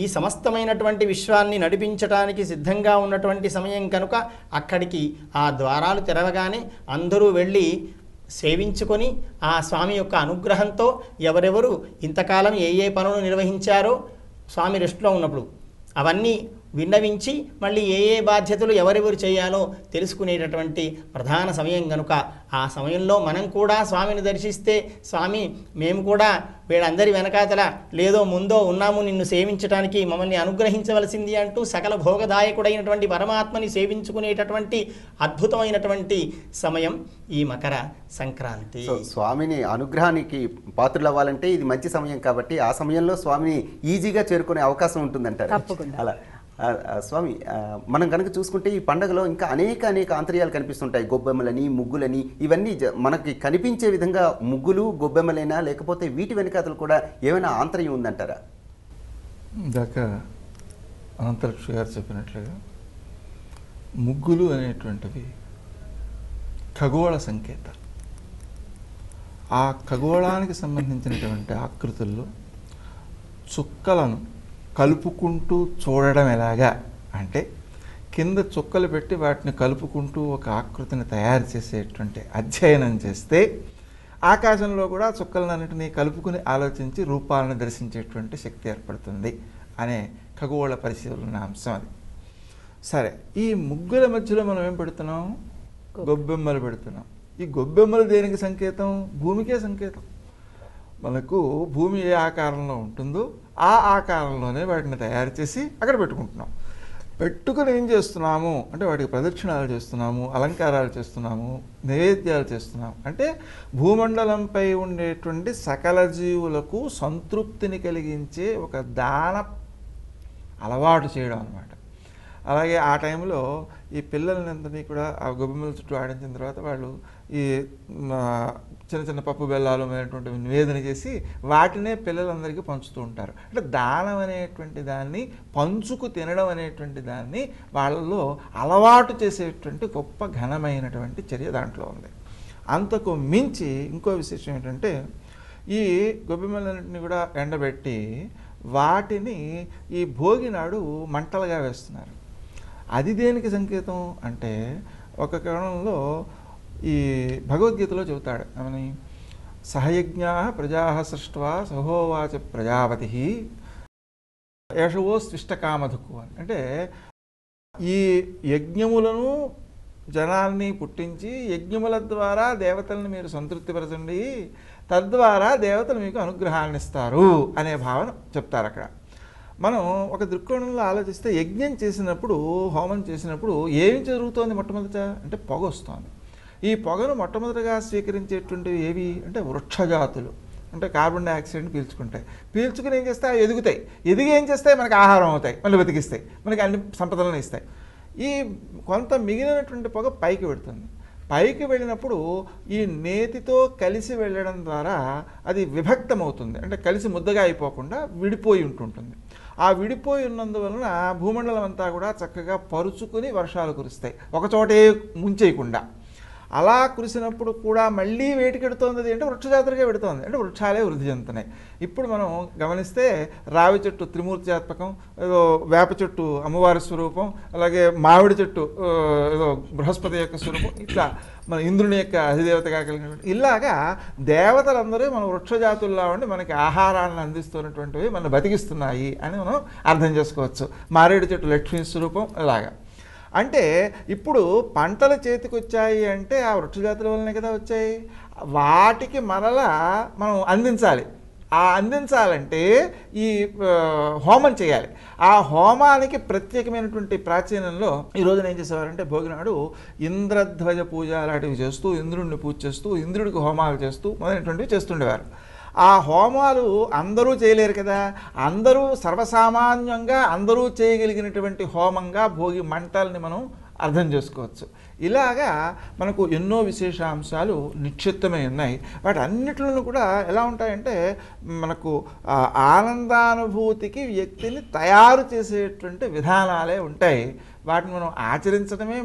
Speaker 5: ఈ సమస్తమైనటువంటి విశ్వాన్ని నడిపించడానికి సిద్ధంగా ఉన్నటువంటి సమయం కనుక అక్కడికి ఆ ద్వారాలు తెరవగానే అందరూ వెళ్ళి సేవించుకొని ఆ స్వామి యొక్క అనుగ్రహంతో ఎవరెవరు ఇంతకాలం ఏ ఏ పనులు నిర్వహించారో స్వామి రెస్ట్లో ఉన్నప్పుడు అవన్నీ విన్నవించి మళ్ళీ ఏ ఏ బాధ్యతలు ఎవరెవరు చేయాలో తెలుసుకునేటటువంటి ప్రధాన సమయం కనుక ఆ సమయంలో మనం కూడా స్వామిని దర్శిస్తే, స్వామి మేము కూడా వీళ్ళందరి వెనకాతల లేదో ముందో ఉన్నాము నిన్ను సేవించడానికి, మమ్మల్ని అనుగ్రహించవలసింది అంటూ సకల భోగదాయకుడైనటువంటి పరమాత్మని సేవించుకునేటటువంటి అద్భుతమైనటువంటి సమయం ఈ మకర సంక్రాంతి.
Speaker 1: స్వామిని అనుగ్రహానికి పాత్రలు అవ్వాలంటే ఇది మంచి సమయం కాబట్టి ఆ సమయంలో స్వామిని ఈజీగా చేరుకునే అవకాశం ఉంటుందంటారు. అలా స్వామి, మనం కనుక చూసుకుంటే ఈ పండుగలో ఇంకా అనేక ఆంతర్యాలు కనిపిస్తుంటాయి. గొబ్బెమ్మలని, ముగ్గులని, ఇవన్నీ మనకి కనిపించే విధంగా ముగ్గులు గొబ్బెమ్మలైనా లేకపోతే వీటి వెనకాతలు కూడా ఏమైనా ఆంతర్యం ఉందంటారా?
Speaker 2: ఇందాక అనంతలక్ష్మి గారు చెప్పినట్లుగా ముగ్గులు అనేటువంటివి ఖగోళ సంకేతాలు. ఆ ఖగోళానికి సంబంధించినటువంటి ఆకృతుల్లో చుక్కలను కలుపుకుంటూ చూడడం ఎలాగా అంటే కింద చుక్కలు పెట్టి వాటిని కలుపుకుంటూ ఒక ఆకృతిని తయారు చేసేటువంటి అధ్యయనం చేస్తే ఆకాశంలో కూడా చుక్కలన్నింటినీ కలుపుకుని ఆలోచించి రూపాలను దర్శించేటువంటి శక్తి ఏర్పడుతుంది అనే ఖగోళ పరిశీలన అంశం అది. సరే, ఈ ముగ్గుల మధ్యలో మనం ఏం పెడుతున్నాం? గొబ్బెమ్మలు పెడుతున్నాం. ఈ గొబ్బెమ్మలు దేనికి సంకేతం? భూమికే సంకేతం. మనకు భూమి ఏ ఆకారంలో ఉంటుందో ఆ ఆకారంలోనే వాటిని తయారు చేసి అక్కడ పెట్టుకుంటున్నాం. పెట్టుకుని ఏం చేస్తున్నాము అంటే వాటికి ప్రదక్షిణాలు చేస్తున్నాము, అలంకారాలు చేస్తున్నాము, నైవేద్యాలు చేస్తున్నాము. అంటే భూమండలంపై ఉండేటువంటి సకల జీవులకు సంతృప్తిని కలిగించే ఒక దాన అలవాటు చేయడం అన్నమాట. అలాగే ఆ టైంలో ఈ పిల్లలందరినీ కూడా ఆ గొబ్బెమ్మల చుట్టూ ఆడించిన తర్వాత వాళ్ళు ఈ చిన్న చిన్న పప్పు బెల్లాలు అనేటువంటి నివేదన చేసి వాటినే పిల్లలందరికీ పంచుతూ ఉంటారు. అంటే దానం అనేటువంటి దాన్ని, పంచుకు తినడం అనేటువంటి దాన్ని వాళ్ళలో అలవాటు చేసేటువంటి గొప్ప ఘనమైనటువంటి చర్య దాంట్లో ఉంది. అంతకు మించి ఇంకో విశేషం ఏంటంటే ఈ గొబ్బెమ్మలన్నింటినీ కూడా ఎండబెట్టి వాటిని ఈ భోగి నాడు మంటలుగా వేస్తున్నారు. అది దేనికి సంకేతం అంటే ఒక కారణంలో ఈ భగవద్గీతలో చెబుతాడు ఏమని, సహయజ్ఞా ప్రజా సృష్ట్వా సహోవాచ ప్రజాపతి యశవో స్విష్టకామధుకు అని. అంటే ఈ యజ్ఞములను జనాల్ని పుట్టించి యజ్ఞముల ద్వారా దేవతలను మీరు సంతృప్తిపరచండి, తద్వారా దేవతలు మీకు అనుగ్రహాన్ని ఇస్తారు అనే భావన చెప్తారు అక్కడ. మనం ఒక దృక్కోణంలో ఆలోచిస్తే యజ్ఞం చేసినప్పుడు, హోమం చేసినప్పుడు ఏమి జరుగుతోంది? మొట్టమొదట అంటే పొగ వస్తుంది. ఈ పొగను మొట్టమొదటిగా స్వీకరించేటువంటివి ఏవి అంటే వృక్షజాతులు. అంటే కార్బన్ డైఆక్సైడ్ని పీల్చుకుంటాయి. పీల్చుకుని ఏం చేస్తాయి? ఎదుగుతాయి. ఎదిగి ఏం చేస్తాయి? మనకి ఆహారం అవుతాయి, మళ్ళీ బతికిస్తాయి, మనకి అన్ని సంపదలను ఇస్తాయి. ఈ కొంత మిగిలినటువంటి పొగ పైకి పెడుతుంది. పైకి వెళ్ళినప్పుడు ఈ నేతితో కలిసి వెళ్ళడం ద్వారా అది విభక్తమవుతుంది. అంటే కలిసి ముద్దగా అయిపోకుండా విడిపోయి ఉంటుంటుంది. ఆ విడిపోయి ఉన్నందువలన భూమండలం అంతా కూడా చక్కగా పరుచుకుని వర్షాలు కురుస్తాయి, ఒకచోటే ముంచేయకుండా. అలా కురిసినప్పుడు కూడా మళ్ళీ వేటికి ఎడుతోంది అంటే వృక్షజాతులకే పెడుతోంది. అంటే వృక్షాలే వృద్ధి చెందుతున్నాయి. ఇప్పుడు మనం గమనిస్తే రావి చెట్టు త్రిమూర్త్యాత్మకం, ఏదో వేప చెట్టు అమ్మవారి స్వరూపం, అలాగే మామిడి చెట్టు ఏదో బృహస్పతి యొక్క స్వరూపం, ఇట్లా మన ఇంద్రుని యొక్క అధిదేవతగా కలిగినటువంటి ఇలాగా దేవతలందరూ మన వృక్షజాతుల్లో ఉండి మనకి ఆహారాన్ని అందిస్తున్నటువంటివి మనం బతికిస్తున్నాయి అని మనం అర్థం చేసుకోవచ్చు. మారేడు చెట్టు లక్ష్మీ స్వరూపం ఇలాగా. అంటే ఇప్పుడు పంటలు చేతికి వచ్చాయి అంటే ఆ వృక్షజాతుల వల్లనే కదా వచ్చాయి. వాటికి మరలా మనం అందించాలి. ఆ అందించాలంటే ఈ హోమం చేయాలి. ఆ హోమానికి ప్రత్యేకమైనటువంటి ప్రాచీనంలో ఈ రోజున ఏం చేసేవారంటే భోగినాడు ఇంద్రధ్వజ పూజ అలాంటివి చేస్తూ, ఇంద్రుడిని పూజ చేస్తూ, ఇంద్రుడికి హోమాలు చేస్తూ మొదలైనటువంటివి చేస్తుండేవారు. ఆ హోమాలు అందరూ చేయలేరు కదా. అందరూ సర్వసామాన్యంగా అందరూ చేయగలిగినటువంటి హోమంగా భోగి మంటల్ని మనం అర్థం చేసుకోవచ్చు. ఇలాగా మనకు ఎన్నో విశేషాంశాలు నిక్షిప్తమై ఉన్నాయి. వాటి అన్నిట్లోనూ కూడా ఎలా ఉంటాయంటే మనకు ఆనందానుభూతికి వ్యక్తిని తయారు చేసేటువంటి విధానాలే ఉంటాయి. వాటిని మనం ఆచరించడమే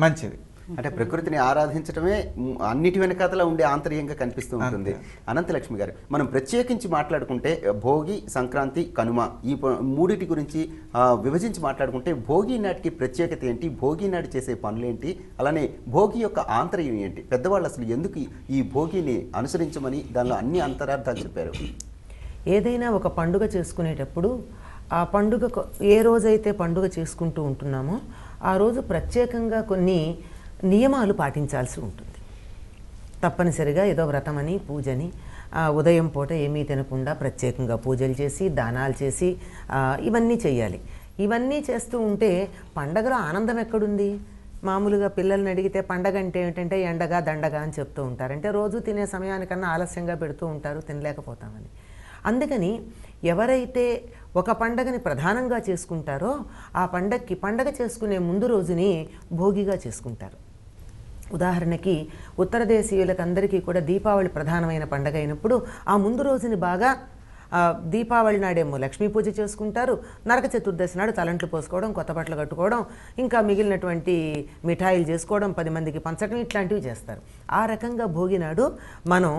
Speaker 2: మంచిది.
Speaker 1: అంటే ప్రకృతిని ఆరాధించడమే అన్నిటి వెనకాతల ఉండే ఆంతర్యంగా కనిపిస్తూ ఉంటుంది. అనంతలక్ష్మి గారు, మనం ప్రత్యేకించి మాట్లాడుకుంటే భోగి, సంక్రాంతి, కనుమ ఈ మూడిటి గురించి విభజించి మాట్లాడుకుంటే భోగి నాటికి ప్రత్యేకత ఏంటి, భోగి నాటి చేసే పనులేంటి, అలానే భోగి యొక్క ఆంతర్యం ఏంటి, పెద్దవాళ్ళు అసలు ఎందుకు ఈ భోగిని అనుసరించమని దానిలో అన్ని అంతరార్థాలు చెప్పారు?
Speaker 3: ఏదైనా ఒక పండుగ చేసుకునేటప్పుడు ఆ పండుగ ఏ రోజైతే పండుగ చేసుకుంటూ ఉంటున్నామో ఆ రోజు ప్రత్యేకంగా కొన్ని నియమాలు పాటించాల్సి ఉంటుంది. తప్పనిసరిగా ఏదో వ్రతమని, పూజని, ఉదయం పూట ఏమీ తినకుండా ప్రత్యేకంగా పూజలు చేసి, దానాలు చేసి ఇవన్నీ చేయాలి. ఇవన్నీ చేస్తూ ఉంటే పండగలో ఆనందం ఎక్కడుంది? మామూలుగా పిల్లల్ని అడిగితే పండగ అంటే ఏంటంటే ఎండగా దండగా అని చెప్తూ ఉంటారు. అంటే రోజు తినే సమయానికన్నా ఆలస్యంగా పెడుతూ ఉంటారు, తినలేకపోతామని. అందుకని ఎవరైతే ఒక పండగని ప్రధానంగా చేసుకుంటారో ఆ పండగ చేసుకునే ముందు రోజుని భోగిగా చేసుకుంటారు. ఉదాహరణకి ఉత్తర దేశీయులకు అందరికీ కూడా దీపావళి ప్రధానమైన పండగ అయినప్పుడు ఆ ముందు రోజుని బాగా దీపావళి నాడేమో లక్ష్మీ పూజ చేసుకుంటారు, నరక చతుర్దశి నాడు తలంట్లు పోసుకోవడం, కొత్త బట్టలు కట్టుకోవడం, ఇంకా మిగిలినటువంటి మిఠాయిలు చేసుకోవడం, 10 మందికి పంచడం, ఇట్లాంటివి చేస్తారు. ఆ రకంగా భోగి నాడు మనం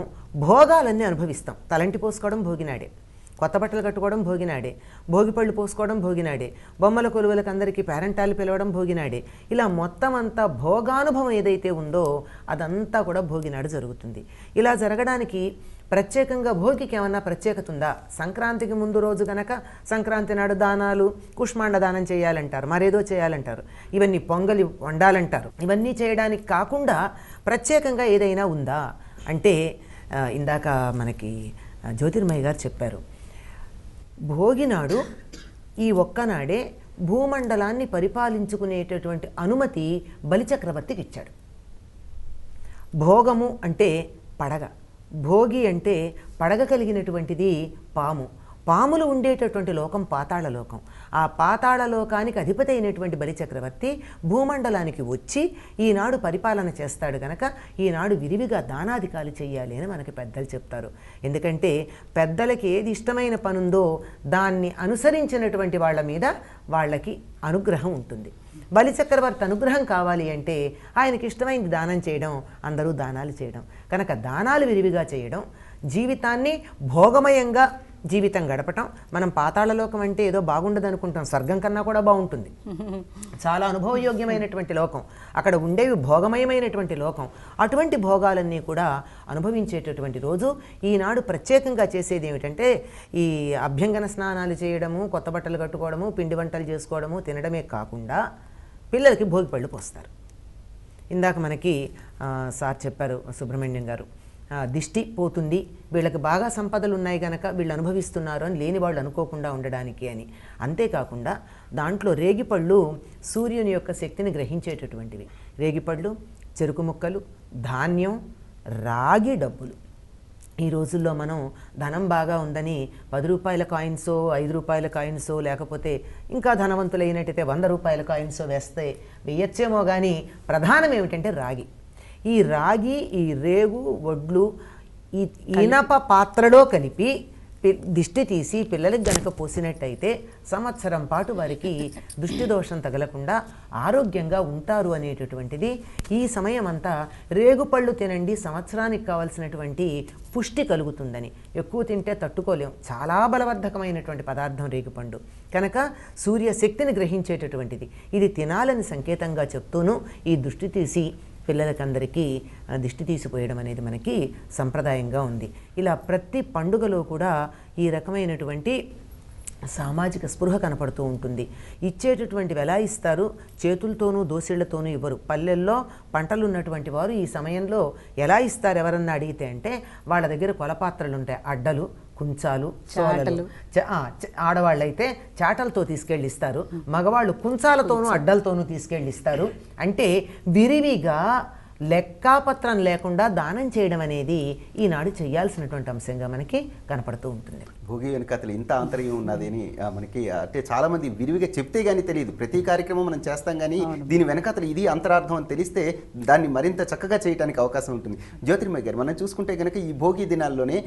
Speaker 3: భోగాలన్నీ అనుభవిస్తాం. తలంటి పోసుకోవడం భోగినాడే, కొత్త బట్టలు కట్టుకోవడం భోగినాడే, భోగిపళ్ళు పోసుకోవడం భోగినాడే, బొమ్మల కొలువులకు అందరికీ పేరెంటాలు పిలవడం భోగినాడే. ఇలా మొత్తం అంతా భోగానుభవం ఏదైతే ఉందో అదంతా కూడా భోగినాడు జరుగుతుంది. ఇలా జరగడానికి ప్రత్యేకంగా భోగికి ఏమన్నా ప్రత్యేకత ఉందా? సంక్రాంతికి ముందు రోజు గనక సంక్రాంతి నాడు దానాలు, కుష్మాండ దానం చేయాలంటారు, మరేదో చేయాలంటారు, ఇవన్నీ పొంగలి వండాలంటారు. ఇవన్నీ చేయడానికి కాకుండా ప్రత్యేకంగా ఏదైనా ఉందా అంటే ఇందాక మనకి జ్యోతిర్మయ్య గారు చెప్పారు. భోగినాడు ఈ ఒక్కనాడే భూమండలాన్ని పరిపాలించుకునేటటువంటి అనుమతి బలిచక్రవర్తికి ఇచ్చాడు. భోగము అంటే పడగ, భోగి అంటే పడగ కలిగినటువంటిది పాము. పాములు ఉండేటటువంటి లోకం పాతాళ లోకం. ఆ పాతాళ లోకానికి అధిపతి అయినటువంటి బలిచక్రవర్తి భూమండలానికి వచ్చి ఈనాడు పరిపాలన చేస్తాడు గనక ఈనాడు విరివిగా దానాధికాలు చేయాలి అని మనకి పెద్దలు చెప్తారు. ఎందుకంటే పెద్దలకి ఏది ఇష్టమైన పనుందో దాన్ని అనుసరించినటువంటి వాళ్ళ మీద వాళ్ళకి అనుగ్రహం ఉంటుంది. బలిచక్రవర్తి అనుగ్రహం కావాలి అంటే ఆయనకి ఇష్టమైంది దానం చేయడం, అందరూ దానాలు చేయడం. కనుక దానాలు విరివిగా చేయడం, జీవితాన్ని భోగమయంగా జీవితం గడపటం. మనం పాతాళలోకం అంటే ఏదో బాగుండదు అనుకుంటాం, స్వర్గం కన్నా కూడా బాగుంటుంది. చాలా అనుభవయోగ్యమైనటువంటి లోకం, అక్కడ ఉండేవి భోగమయమైనటువంటి లోకం. అటువంటి భోగాలన్నీ కూడా అనుభవించేటటువంటి రోజు. ఈనాడు ప్రత్యేకంగా చేసేది ఏమిటంటే ఈ అభ్యంగన స్నానాలు చేయడము, కొత్త బట్టలు కట్టుకోవడము, పిండి వంటలు చేసుకోవడము, తినడమే కాకుండా పిల్లలకి భోగిపళ్ళు పోస్తారు. ఇందాక మనకి సార్ చెప్పారు, సుబ్రహ్మణ్యం గారు, దిష్టి పోతుంది, వీళ్ళకి బాగా సంపదలు ఉన్నాయి కనుక వీళ్ళు అనుభవిస్తున్నారు అని లేని వాళ్ళు అనుకోకుండా ఉండడానికి అని. అంతేకాకుండా దాంట్లో రేగిపళ్ళు సూర్యుని యొక్క శక్తిని గ్రహించేటటువంటివి. రేగిపళ్ళు, చెరుకు ముక్కలు, ధాన్యం, రాగి డబ్బులు. ఈ రోజుల్లో మనం ధనం బాగా ఉందని 10 రూపాయల కాయిన్సో, 5 రూపాయల కాయిన్సో, లేకపోతే ఇంకా ధనవంతులైనట్టయితే 100 రూపాయల కాయిన్సో వేస్తే వేయచ్చేమో కానీ ప్రధానం ఏమిటంటే రాగి. ఈ రాగి, ఈ రేగు, వడ్లు ఈ ఇనప పాత్రలో కలిపి దిష్టి తీసి పిల్లలకి గనక పోసినట్టయితే సంవత్సరం పాటు వారికి దృష్టి దోషం తగలకుండా ఆరోగ్యంగా ఉంటారు అనేటటువంటిది. ఈ సమయం అంతా రేగుపళ్ళు తినండి, సంవత్సరానికి కావాల్సినటువంటి పుష్టి కలుగుతుందని. ఎక్కువ తింటే తట్టుకోలేం, చాలా బలవర్ధకమైనటువంటి పదార్థం రేగుపండు కనుక సూర్యశక్తిని గ్రహించేటటువంటిది. ఇది తినాలని సంకేతంగా చెప్తూను ఈ దృష్టి తీసి పిల్లలకందరికీ దిష్టి తీసిపోయడం అనేది మనకి సంప్రదాయంగా ఉంది. ఇలా ప్రతి పండుగలో కూడా ఈ రకమైనటువంటి సామాజిక స్పృహ కనపడుతూ ఉంటుంది. ఇచ్చేటటువంటివి ఎలా ఇస్తారు? చేతులతోనూ దోసిళ్లతోనూ ఇవ్వరు. పల్లెల్లో పంటలు ఉన్నటువంటి వారు ఈ సమయంలో ఎలా ఇస్తారు ఎవరన్నా అడిగితే అంటే వాళ్ళ దగ్గర కొలపాత్రలు ఉంటాయి, అడ్డలు, కుంచాలు, సోలలు. ఆడవాళ్ళైతే చాటలతో తీసుకెళ్ళిస్తారు, మగవాళ్ళు కుంచాలతోనూ అడ్డలతోనూ తీసుకెళ్ళిస్తారు. అంటే విరివిగా లెక్కాపత్రం లేకుండా దానం చేయడం అనేది ఈనాడు చేయాల్సినటువంటి అంశంగా మనకి కనపడుతూ ఉంటుంది.
Speaker 1: భోగి వెనుకతలు ఇంత ఆంతర్యం ఉన్నది అని మనకి అంటే చాలామంది విరివిగా చెప్తే కానీ తెలియదు. ప్రతి కార్యక్రమం మనం చేస్తాం కానీ దీని వెనకతలు ఇది అంతరార్థం అని తెలిస్తే దాన్ని మరింత చక్కగా చేయడానికి అవకాశం ఉంటుంది. జ్యోతిర్మయ్య గారు, మనం చూసుకుంటే కనుక ఈ భోగి దినాల్లోనే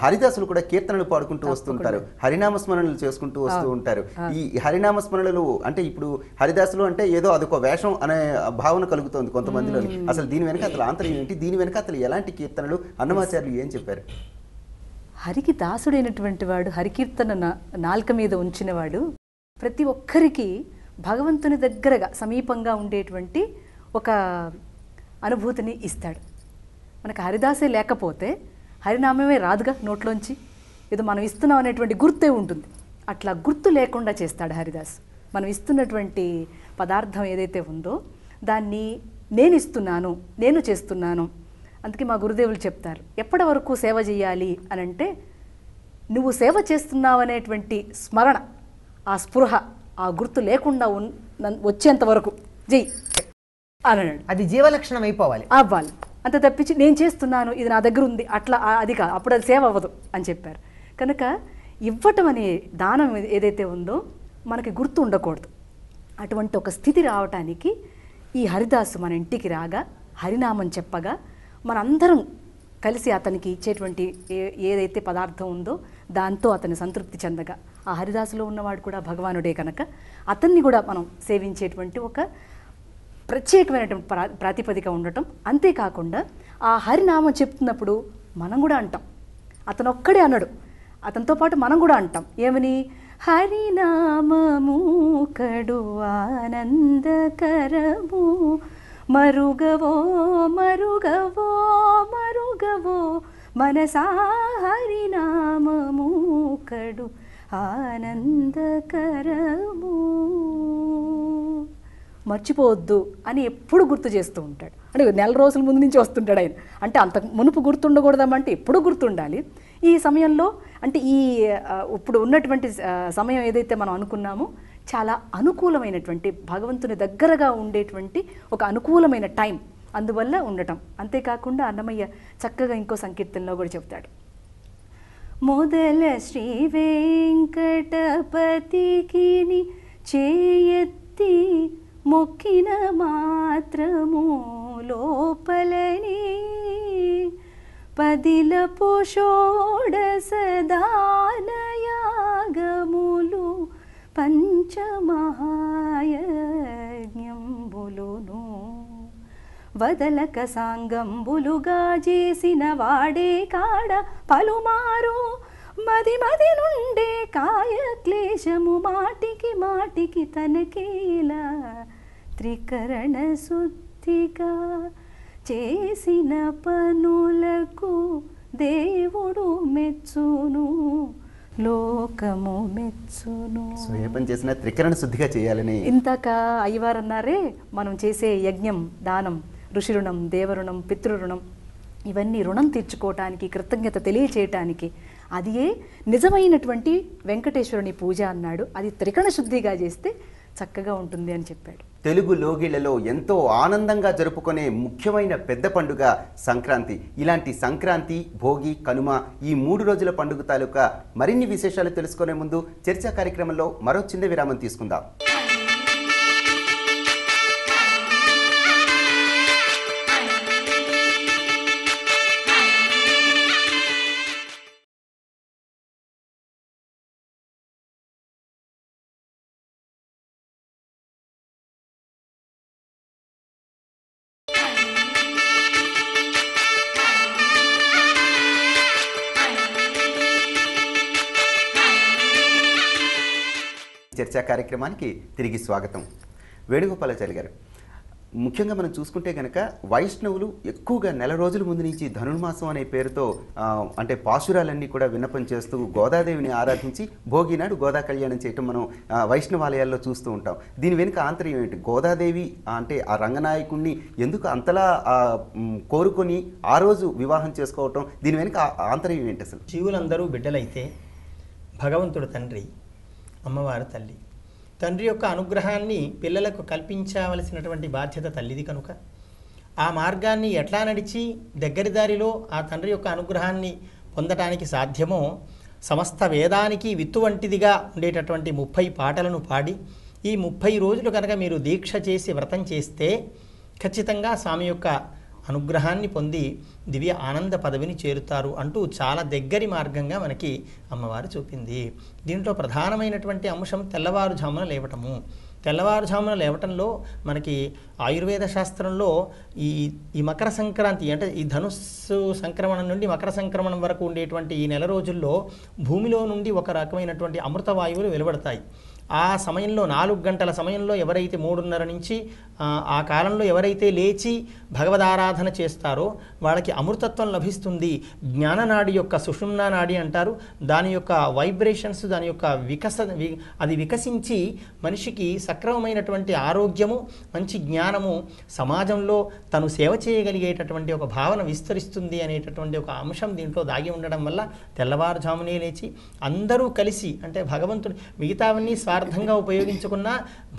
Speaker 1: హరిదాసులు కూడా కీర్తనలు పాడుకుంటూ వస్తుంటారు, హరినామస్మరణలు చేసుకుంటూ వస్తూ ఉంటారు. ఈ హరినామస్మరణలు అంటే ఇప్పుడు హరిదాసులు అంటే ఏదో అదొక వేషం అనే భావన కలుగుతోంది కొంతమందిలో. అసలు దీని వెనకతలు ఆంతర్యం ఏంటి? దీని వెనకతలు ఎలాంటి కీర్తనలు, అన్నమాచార్యులు ఏం చెప్పారు?
Speaker 4: హరికి దాసుడైనటువంటి వాడు, హరికీర్తన నాలుక మీద ఉంచినవాడు ప్రతి ఒక్కరికి భగవంతుని దగ్గరగా సమీపంగా ఉండేటువంటి ఒక అనుభూతిని ఇస్తాడు. మనకు హరిదాసే లేకపోతే హరినామమే రాదుగా నోట్లోంచి, ఏదో మనం ఇస్తున్నాం అనేటువంటి గుర్తే ఉంటుంది. అట్లా గుర్తు లేకుండా చేస్తాడు హరిదాస్. మనం ఇస్తున్నటువంటి పదార్థం ఏదైతే ఉందో దాన్ని నేను ఇస్తున్నాను, నేను చేస్తున్నాను. అందుకే మా గురుదేవులు చెప్తారు, ఎప్పటి వరకు సేవ చేయాలి అని అంటే నువ్వు సేవ చేస్తున్నావు అనేటువంటి స్మరణ, ఆ స్పృహ, ఆ గుర్తు లేకుండా వచ్చేంత వరకు చెయ్యి అన్నాడు.
Speaker 3: అది జీవలక్షణం అయిపోవాలి,
Speaker 4: అవ్వాలి. అంత తప్పించి నేను చేస్తున్నాను, ఇది నా దగ్గర ఉంది, అట్లా అది కాదు, అప్పుడు అది సేవ అవ్వదు అని చెప్పారు. కనుక ఇవ్వటం అనే దానం ఏదైతే ఉందో మనకి గుర్తు ఉండకూడదు. అటువంటి ఒక స్థితి రావటానికి ఈ హరిదాసు మన ఇంటికి రాగా హరినామం చెప్పగా మనందరం కలిసి అతనికి ఇచ్చేటువంటి ఏదైతే పదార్థం ఉందో దాంతో అతని సంతృప్తి చెందగా, ఆ హరిదాసులో ఉన్నవాడు కూడా భగవానుడే కనుక అతన్ని కూడా మనం సేవించేటువంటి ఒక ప్రత్యేకమైనటువంటి ప్రాతిపదిక ఉండటం. అంతేకాకుండా ఆ హరినామం చెప్తున్నప్పుడు మనం కూడా అంటాం, అతను ఒక్కడే అన్నాడు, అతనితో పాటు మనం కూడా అంటాం ఏమని, హరినామము కడు ఆనందకరము, మరుగవో మరుగవో మరుగవో మనసా హరినామము కడు ఆనందకరము, మర్చిపోవద్దు అని ఎప్పుడు గుర్తు చేస్తూ ఉంటాడు. అంటే నెల రోజుల ముందు నుంచి వస్తుంటాడు ఆయన. అంటే అంత మునుపు గుర్తుండకూడదామంటే ఎప్పుడూ గుర్తుండాలి. ఈ సమయంలో అంటే ఈ ఇప్పుడు ఉన్నటువంటి సమయం ఏదైతే మనం అనుకున్నామో చాలా అనుకూలమైనటువంటి, భగవంతుని దగ్గరగా ఉండేటువంటి ఒక అనుకూలమైన టైం అందువల్ల ఉండటం. అంతేకాకుండా అన్నమయ్య చక్కగా ఇంకో సంకీర్తనలో కూడా చెప్తాడు, మొదల శ్రీ వెంకటపతికి చేయెత్తి మొక్కిన మాత్రము లోపలని, పదిలపు షోడశదానయాగములు పంచమహాయజ్ఞంబులును, వదలక సాంగంబులుగా చేసిన వాడే కాడ పలుమారు, మది మది నుండే కాయ క్లేశము మాటికి మాటికి తనకేలా, త్రికరణ శుద్ధిగా చేసిన పనులకు దేవుడు మెచ్చును, లోకము మెచ్చును.
Speaker 1: సో ఏ పని చేసినా త్రికరణ శుద్ధిగా చేయాలని
Speaker 4: ఇంతక అయ్యవారు అన్నారే, మనం చేసే యజ్ఞం, దానం, ఋషి రుణం, దేవరుణం, పితృరుణం, ఇవన్నీ రుణం తీర్చుకోవటానికి, కృతజ్ఞత తెలియచేయటానికి అదియే నిజమైనటువంటి వెంకటేశ్వరుని పూజ అన్నాడు. అది త్రికరణ శుద్ధిగా చేస్తే చక్కగా ఉంటుంది అని చెప్పాడు.
Speaker 1: తెలుగు లోగిళ్లలో ఎంతో ఆనందంగా జరుపుకునే ముఖ్యమైన పెద్ద పండుగ సంక్రాంతి. ఇలాంటి సంక్రాంతి, భోగి, కనుమ ఈ 3 రోజుల పండుగ తాలూకా మరిన్ని విశేషాలు తెలుసుకునే ముందు చర్చా కార్యక్రమంలో మరో చిన్న విరామం తీసుకుందాం. చర్చా కార్యక్రమానికి తిరిగి స్వాగతం. వేణుగోపాలాచారి గారు, ముఖ్యంగా మనం చూసుకుంటే కనుక వైష్ణవులు ఎక్కువగా నెల రోజుల ముందు నుంచి ధనుర్మాసం అనే పేరుతో అంటే పాశురాలన్నీ కూడా విన్నపం చేస్తూ గోదాదేవిని ఆరాధించి భోగి నాడు గోదా కళ్యాణం చేయటం మనం వైష్ణవాలయాల్లో చూస్తూ ఉంటాం. దీని వెనుక ఆంతర్యం ఏంటి? గోదాదేవి అంటే ఆ రంగనాయకుడిని ఎందుకు అంతలా కోరుకొని ఆ రోజు వివాహం చేసుకోవటం, దీని వెనుక ఆంతర్యం ఏంటి అసలు?
Speaker 5: జీవులందరూ బిడ్డలైతే భగవంతుడు తండ్రి, అమ్మవారు తల్లి. తండ్రి యొక్క అనుగ్రహాన్ని పిల్లలకు కల్పించవలసినటువంటి బాధ్యత తల్లిది కనుక ఆ మార్గాన్ని ఎట్లా నడిచి దగ్గరి దారిలో ఆ తండ్రి యొక్క అనుగ్రహాన్ని పొందటానికి సాధ్యమో సమస్త వేదానికి విత్తు వంటిదిగా ఉండేటటువంటి 30 పాటలను పాడి ఈ 30 రోజులు కనుక మీరు దీక్ష చేసి వ్రతం చేస్తే ఖచ్చితంగా స్వామి యొక్క అనుగ్రహాన్ని పొంది దివ్య ఆనంద పదవిని చేరుతారు అంటూ చాలా దగ్గరి మార్గంగా మనకి అమ్మవారు చూపింది. దీంట్లో ప్రధానమైనటువంటి అంశం తెల్లవారుజామున లేవటము. తెల్లవారుజామున లేవటంలో మనకి ఆయుర్వేద శాస్త్రంలో ఈ మకర సంక్రాంతి అంటే ఈ ధనుస్సు సంక్రమణం నుండి మకర సంక్రమణం వరకు ఉండేటువంటి ఈ నెల రోజుల్లో భూమిలో నుండి ఒక రకమైనటువంటి అమృత వాయువులు వెలువడతాయి. ఆ సమయంలో 4 గంటల సమయంలో ఎవరైతే 3:30 నుంచి ఆ కాలంలో ఎవరైతే లేచి భగవదారాధన చేస్తారో వాళ్ళకి అమృతత్వం లభిస్తుంది. జ్ఞాననాడి యొక్క సుషుమ్నా నాడి అంటారు, దాని యొక్క వైబ్రేషన్స్, దాని యొక్క అది వికసించి మనిషికి సక్రమమైనటువంటి ఆరోగ్యము, మంచి జ్ఞానము, సమాజంలో తను సేవ చేయగలిగేటటువంటి ఒక భావన విస్తరిస్తుంది అనేటటువంటి ఒక అంశం దీంట్లో దాగి ఉండడం వల్ల తెల్లవారుజామునే లేచి అందరూ కలిసి అంటే భగవంతుడి మిగతావన్నీ స్వార్థంగా ఉపయోగించుకున్న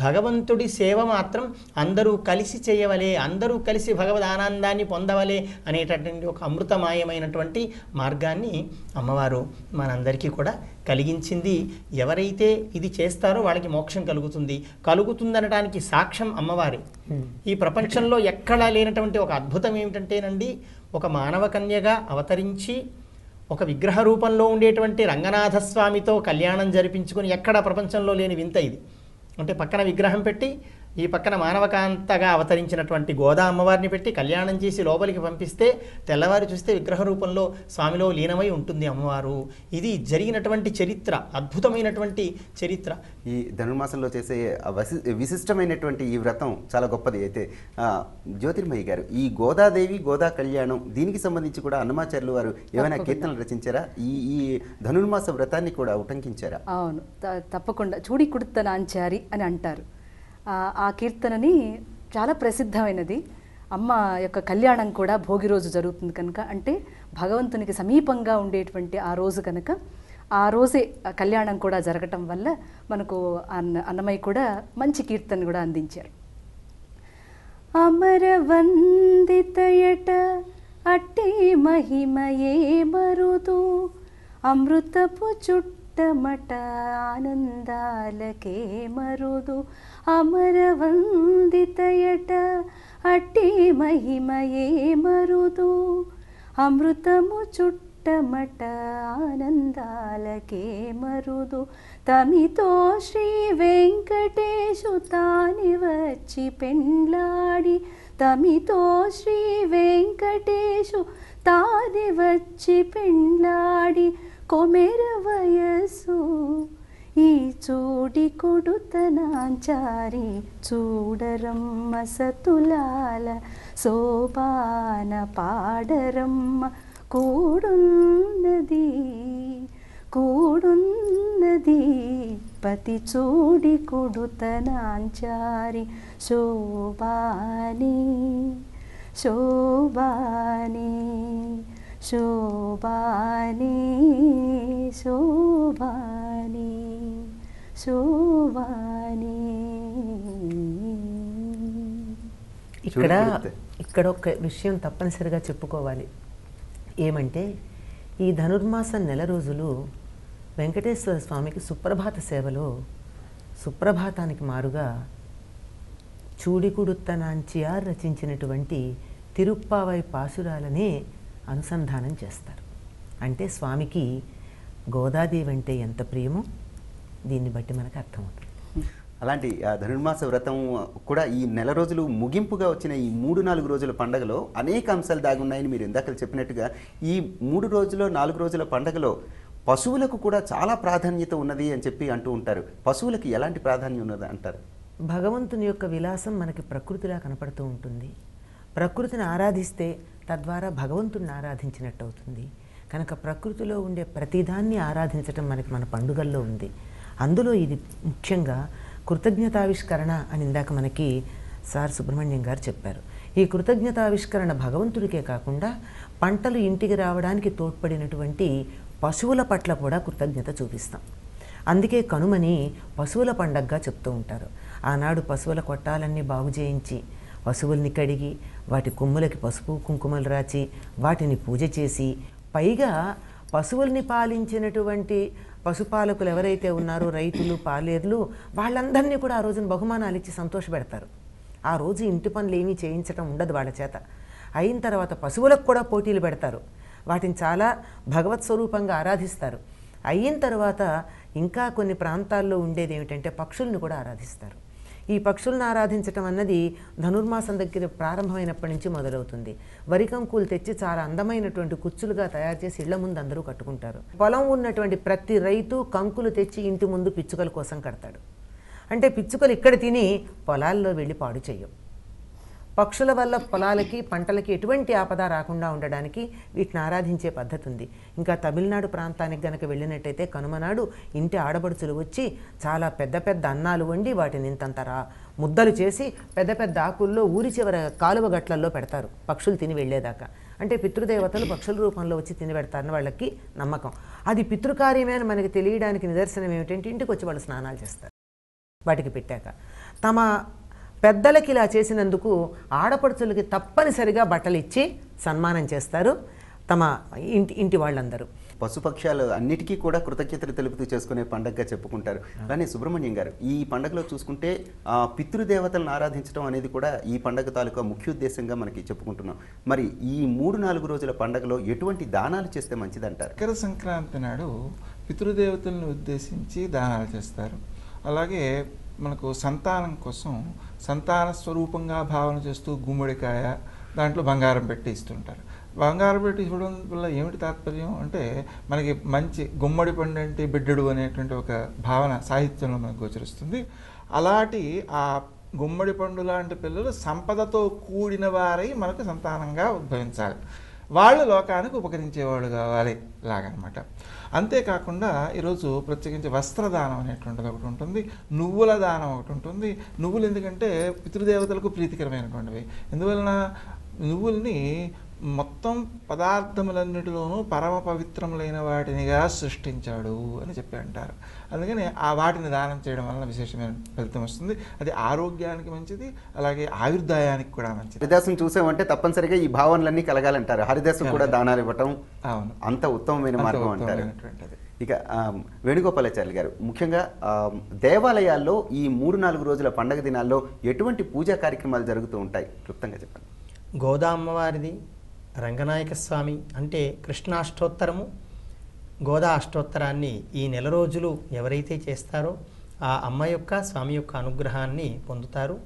Speaker 5: భగవంతుడి సేవ మాత్రం అందరూ కలిసి చేయవలే, అందరూ కలిసి భగవద్ ఆనందాన్ని పొందవలే అనేటటువంటి ఒక అమృతమాయమైనటువంటి మార్గాన్ని అమ్మవారు మనందరికీ కూడా కలిగించింది. ఎవరైతే ఇది చేస్తారో వాళ్ళకి మోక్షం కలుగుతుందనడానికి సాక్ష్యం అమ్మవారే. ఈ ప్రపంచంలో ఎక్కడా లేనటువంటి ఒక అద్భుతం ఏమిటంటేనండి, ఒక మానవ కన్యగా అవతరించి ఒక విగ్రహ రూపంలో ఉండేటువంటి రంగనాథస్వామితో కళ్యాణం జరిపించుకొని ఎక్కడ ప్రపంచంలో లేని వింత ఇది. అంటే పక్కన విగ్రహం పెట్టి ఈ పక్కన మానవకాంతగా అవతరించినటువంటి గోదా అమ్మవారిని పెట్టి కళ్యాణం చేసి లోపలికి పంపిస్తే తెల్లవారి చూస్తే విగ్రహ రూపంలో స్వామిలో లీనమై ఉంటుంది అమ్మవారు. ఇది జరిగినటువంటి చరిత్ర, అద్భుతమైనటువంటి చరిత్ర.
Speaker 1: ఈ ధనుర్మాసంలో చేసే విశిష్టమైనటువంటి ఈ వ్రతం చాలా గొప్పది. అయితే జ్యోతిర్మయి గారు, ఈ గోదాదేవి గోదా కళ్యాణం దీనికి సంబంధించి కూడా అన్నమాచార్యులు వారు ఏమైనా కీర్తనలు రచించారా? ఈ ధనుర్మాస వ్రతాన్ని కూడా ఉటంకించారా?
Speaker 4: అవును, తప్పకుండా. చూడి కుడుతనాంచారి అని అంటారు. ఆ కీర్తనని చాలా ప్రసిద్ధమైనది. అమ్మ యొక్క కళ్యాణం కూడా భోగి రోజు జరుగుతుంది కనుక, అంటే భగవంతునికి సమీపంగా ఉండేటువంటి ఆ రోజు కనుక ఆ రోజే కళ్యాణం కూడా జరగటం వల్ల మనకు అన్నమయ్య కూడా మంచి కీర్తన కూడా అందించారు. అమరవందితయట అట్టి మహిమయే మరుదు అమృతపు చుట్టమట ఆనందాలకే మరుదు. అమరవందితయట అట్టి మహిమయే మరుదు అమృతము చుట్టమట ఆనందాలకే మరుదు. తమితో శ్రీ వెంకటేశు తాని వచ్చి పెండ్లాడి తమితో శ్రీ వెంకటేశు తాని వచ్చి పెండ్లాడి కొమెర వయస్సు ఈ చూడి కొడుతనాంచారి చూడరమ్మ సతులాల శోభాన పాడరమ్మ కూడున్నది కూడున్నది పతి చూడి కొడుతనాంచారి శోభాని శోభాని శోభాని శోభాని శోభాని.
Speaker 3: ఇక్కడ ఒక విషయం తప్పనిసరిగా చెప్పుకోవాలి. ఏమంటే ఈ ధనుర్మాసం నెల రోజులు వెంకటేశ్వర స్వామికి సుప్రభాత సేవలో సుప్రభాతానికి మారుగా చూడికుడుత్తనాంచియార్ రచించినటువంటి తిరుప్పావై పాసురాలనే అనుసంధానం చేస్తారు. అంటే స్వామికి గోదాదేవి అంటే ఎంత ప్రియమో దీన్ని బట్టి మనకు అర్థమవుతుంది.
Speaker 1: అలాంటి ధనుర్మాస వ్రతం కూడా ఈ నెల రోజులు ముగింపుగా వచ్చిన ఈ 3-4 రోజుల పండుగలో అనేక అంశాలు దాగి ఉన్నాయని మీరు ఇందాక చెప్పినట్టుగా ఈ 3 రోజులు 4 రోజుల పండుగలో పశువులకు కూడా చాలా ప్రాధాన్యత ఉన్నది అని చెప్పి అంటూ ఉంటారు. పశువులకు ఎలాంటి ప్రాధాన్యం ఉన్నది అంటారు?
Speaker 3: భగవంతుని యొక్క విలాసం మనకి ప్రకృతిలా కనపడుతూ ఉంటుంది. ప్రకృతిని ఆరాధిస్తే తద్వారా భగవంతుడిని ఆరాధించినట్టు అవుతుంది. కనుక ప్రకృతిలో ఉండే ప్రతిదాన్ని ఆరాధించటం మనకి మన పండుగల్లో ఉంది. అందులో ఇది ముఖ్యంగా కృతజ్ఞతావిష్కరణ అని ఇందాక మనకి సార్ సుబ్రహ్మణ్యం గారు చెప్పారు. ఈ కృతజ్ఞతావిష్కరణ భగవంతుడికే కాకుండా పంటలు ఇంటికి రావడానికి తోడ్పడినటువంటి పశువుల పట్ల కూడా కృతజ్ఞత చూపిస్తాం. అందుకే కనుమని పశువుల పండగగా చెప్తూ ఉంటారు. ఆనాడు పశువుల కొట్టాలన్నీ బాగు చేయించి పశువుల్ని కడిగి వాటి కొమ్ములకి పసుపు కుంకుమలు రాచి వాటిని పూజ చేసి పైగా పశువుల్ని పాలించినటువంటి పశుపాలకులు ఎవరైతే ఉన్నారో రైతులు పాలేర్లు వాళ్ళందరినీ కూడా ఆ రోజున బహుమానాలు ఇచ్చి సంతోషపెడతారు. ఆ రోజు ఇంటి పనులు ఏమీ చేయించడం ఉండదు వాళ్ళ చేత. అయిన తర్వాత పశువులకు కూడా పోటీలు పెడతారు. వాటిని చాలా భగవత్ స్వరూపంగా ఆరాధిస్తారు. అయిన తర్వాత ఇంకా కొన్ని ప్రాంతాల్లో ఉండేది ఏమిటంటే పక్షుల్ని కూడా ఆరాధిస్తారు. ఈ పక్షులను ఆరాధించటం అన్నది ధనుర్మాసం దగ్గర ప్రారంభమైనప్పటి నుంచి మొదలవుతుంది. వరికంకులు తెచ్చి చాలా అందమైనటువంటి కుచ్చులుగా తయారు చేసి ఇళ్ల ముందు అందరూ కట్టుకుంటారు. పొలం ఉన్నటువంటి ప్రతి రైతు కంకులు తెచ్చి ఇంటి ముందు పిచ్చుకల కోసం కడతాడు. అంటే పిచ్చుకలు ఇక్కడ తిని పొలాల్లో వెళ్ళి పాడు చేయవు. పక్షుల వల్ల పొలాలకి పంటలకి ఎటువంటి ఆపద రాకుండా ఉండడానికి వీటిని ఆరాధించే పద్ధతి ఉంది. ఇంకా తమిళనాడు ప్రాంతానికి గనక వెళ్ళినట్టయితే కనుమనాడు ఇంటి ఆడబడుచులు వచ్చి చాలా పెద్ద పెద్ద అన్నాలు వండి వాటిని ఇంతంత ముద్దలు చేసి పెద్ద పెద్ద ఆకుల్లో ఊరి చివర కాలువ గట్లల్లో పెడతారు పక్షులు తిని వెళ్ళేదాకా. అంటే పితృదేవతలు పక్షుల రూపంలో వచ్చి తిని పెడతారని వాళ్ళకి నమ్మకం. అది పితృకార్యమే అని మనకి తెలియడానికి నిదర్శనం ఏమిటంటే ఇంటికి వచ్చి వాళ్ళు స్నానాలు చేస్తారు. వాటికి పెట్టాక తమ పెద్దలకి ఇలా చేసినందుకు ఆడపడుచులకి తప్పనిసరిగా బట్టలు ఇచ్చి సన్మానం చేస్తారు తమ ఇంటి వాళ్ళందరూ.
Speaker 1: పశుపక్షాలు అన్నిటికీ కూడా కృతజ్ఞతలు తెలుపుతూ చేసుకునే పండగగా చెప్పుకుంటారు. కానీ సుబ్రహ్మణ్యం గారు, ఈ పండుగలో చూసుకుంటే పితృదేవతలను ఆరాధించడం అనేది కూడా ఈ పండగ తాలూకా ముఖ్య ఉద్దేశంగా మనకి చెప్పుకుంటున్నాం. మరి ఈ 3-4 రోజుల పండగలో ఎటువంటి దానాలు చేస్తే మంచిదంటారు?
Speaker 2: మకర సంక్రాంతి నాడు పితృదేవతలను ఉద్దేశించి దానాలు చేస్తారు. అలాగే మనకు సంతానం కోసం సంతాన స్వరూపంగా భావన చేస్తూ గుమ్మడికాయ, దాంట్లో బంగారం పెట్టి ఇస్తుంటారు. బంగారం పెట్టి ఇవ్వడం వల్ల ఏమిటి తాత్పర్యం అంటే, మనకి మంచి గుమ్మడి పండు అంటే బిడ్డడు అనేటువంటి ఒక భావన సాహిత్యంలో మనకు గోచరిస్తుంది. అలాంటి ఆ గుమ్మడి పండు లాంటి పిల్లలు సంపదతో కూడిన వారై మనకు సంతానంగా ఉద్భవించాలి, వాళ్ళు లోకానికి ఉపకరించేవాళ్ళు కావాలి లాగనమాట. అంతేకాకుండా ఈరోజు ప్రత్యేకించి వస్త్రదానం అనేటువంటిది ఒకటి ఉంటుంది, నువ్వుల దానం ఒకటి ఉంటుంది. నువ్వులు ఎందుకంటే పితృదేవతలకు ప్రీతికరమైనటువంటివి. ఎందువలన నువ్వుల్ని మొత్తం పదార్థములన్నిటిలోనూ పరమ పవిత్రములైన వాటినిగా సృష్టించాడు అని చెప్పి అంటారు. అందుకని ఆ వాటిని దానం చేయడం వలన విశేషమైన ఫలితం వస్తుంది. అది ఆరోగ్యానికి మంచిది, అలాగే ఆయుర్దాయానికి కూడా మంచిది.
Speaker 1: హరిదాసం చూసామంటే తప్పనిసరిగా ఈ భావనలన్నీ కలగాలంటారు. హరిదాసం కూడా దానాలు ఇవ్వటం
Speaker 2: అవును,
Speaker 1: అంత ఉత్తమమైన మార్గం అంటారు. ఇక వేణుగోపాలాచార్య గారు, ముఖ్యంగా దేవాలయాల్లో ఈ 3-4 రోజుల పండగ దినాల్లో ఎటువంటి పూజా కార్యక్రమాలు జరుగుతూ ఉంటాయి? క్లుప్తంగా చెప్పండి.
Speaker 5: గోదా అమ్మవారిది, రంగనాయక స్వామి అంటే కృష్ణాష్టోత్తరము, గోదా అష్టోత్తరాన్ని ఈ నెల రోజులు ఎవరైతే చేస్తారో ఆ అమ్మ యొక్క స్వామి యొక్క అనుగ్రహాన్ని పొందుతారు.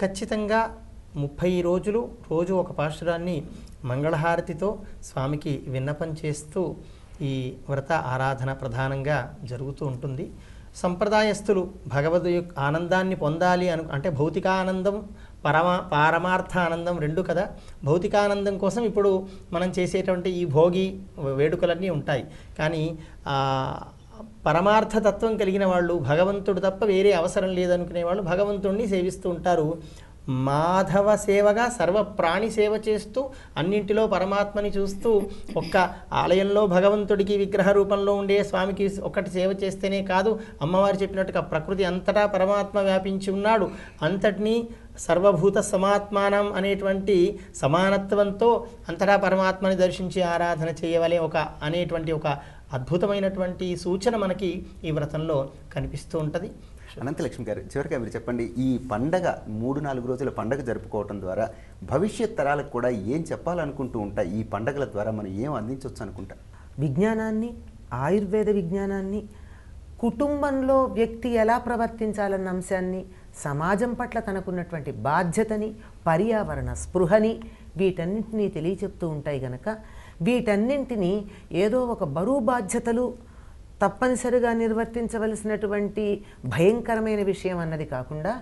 Speaker 5: ఖచ్చితంగా 30 రోజులు రోజు ఒక పాశురాన్ని మంగళహారతితో స్వామికి విన్నపం చేస్తూ ఈ వ్రత ఆరాధన ప్రధానంగా జరుగుతూ ఉంటుంది. సంప్రదాయస్తులు భగవద్ యొక్క ఆనందాన్ని పొందాలి అంటే భౌతికానందం, పారమార్థ ఆనందం రెండు కదా. భౌతికానందం కోసం ఇప్పుడు మనం చేసేటువంటి ఈ భోగి వేడుకలన్నీ ఉంటాయి. కానీ పరమార్థతత్వం కలిగిన వాళ్ళు, భగవంతుడు తప్ప వేరే అవసరం లేదనుకునే వాళ్ళు భగవంతుడిని సేవిస్తూ ఉంటారు. మాధవ సేవగా సర్వ ప్రాణి సేవ చేస్తూ అన్నింటిలో పరమాత్మని చూస్తూ ఒక్క ఆలయంలో భగవంతుడికి విగ్రహ రూపంలో ఉండే స్వామికి ఒకటి సేవ చేస్తేనే కాదు, అమ్మవారు చెప్పినట్టుగా ప్రకృతి అంతటా పరమాత్మ వ్యాపించి ఉన్నాడు, అంతటినీ సర్వభూత సమాత్మానం అనేటువంటి సమానత్వంతో అంతటా పరమాత్మని దర్శించి ఆరాధన చేయవలే అనేటువంటి ఒక అద్భుతమైనటువంటి సూచన మనకి ఈ వ్రతంలో కనిపిస్తూ ఉంటుంది.
Speaker 1: అనంతలక్ష్మి గారు, చివరిగా మీరు చెప్పండి, ఈ పండగ 3-4 రోజుల పండగ జరుపుకోవటం ద్వారా భవిష్యత్ తరాలకు కూడా ఏం చెప్పాలనుకుంటూ ఉంటాయి? ఈ పండగల ద్వారా మనం ఏం అందించవచ్చు అనుకుంటా?
Speaker 3: విజ్ఞానాన్ని, ఆయుర్వేద విజ్ఞానాన్ని, కుటుంబంలో వ్యక్తి ఎలా ప్రవర్తించాలన్న అంశాన్ని, సమాజం పట్ల తనకున్నటువంటి బాధ్యతని, పర్యావరణ స్పృహని, వీటన్నింటినీ తెలియచెప్తూ ఉంటాయి గనక వీటన్నింటినీ ఏదో ఒక బరువు బాధ్యతలు తప్పనిసరిగా నిర్వర్తించవలసినటువంటి భయంకరమైన విషయం అన్నది కాకుండా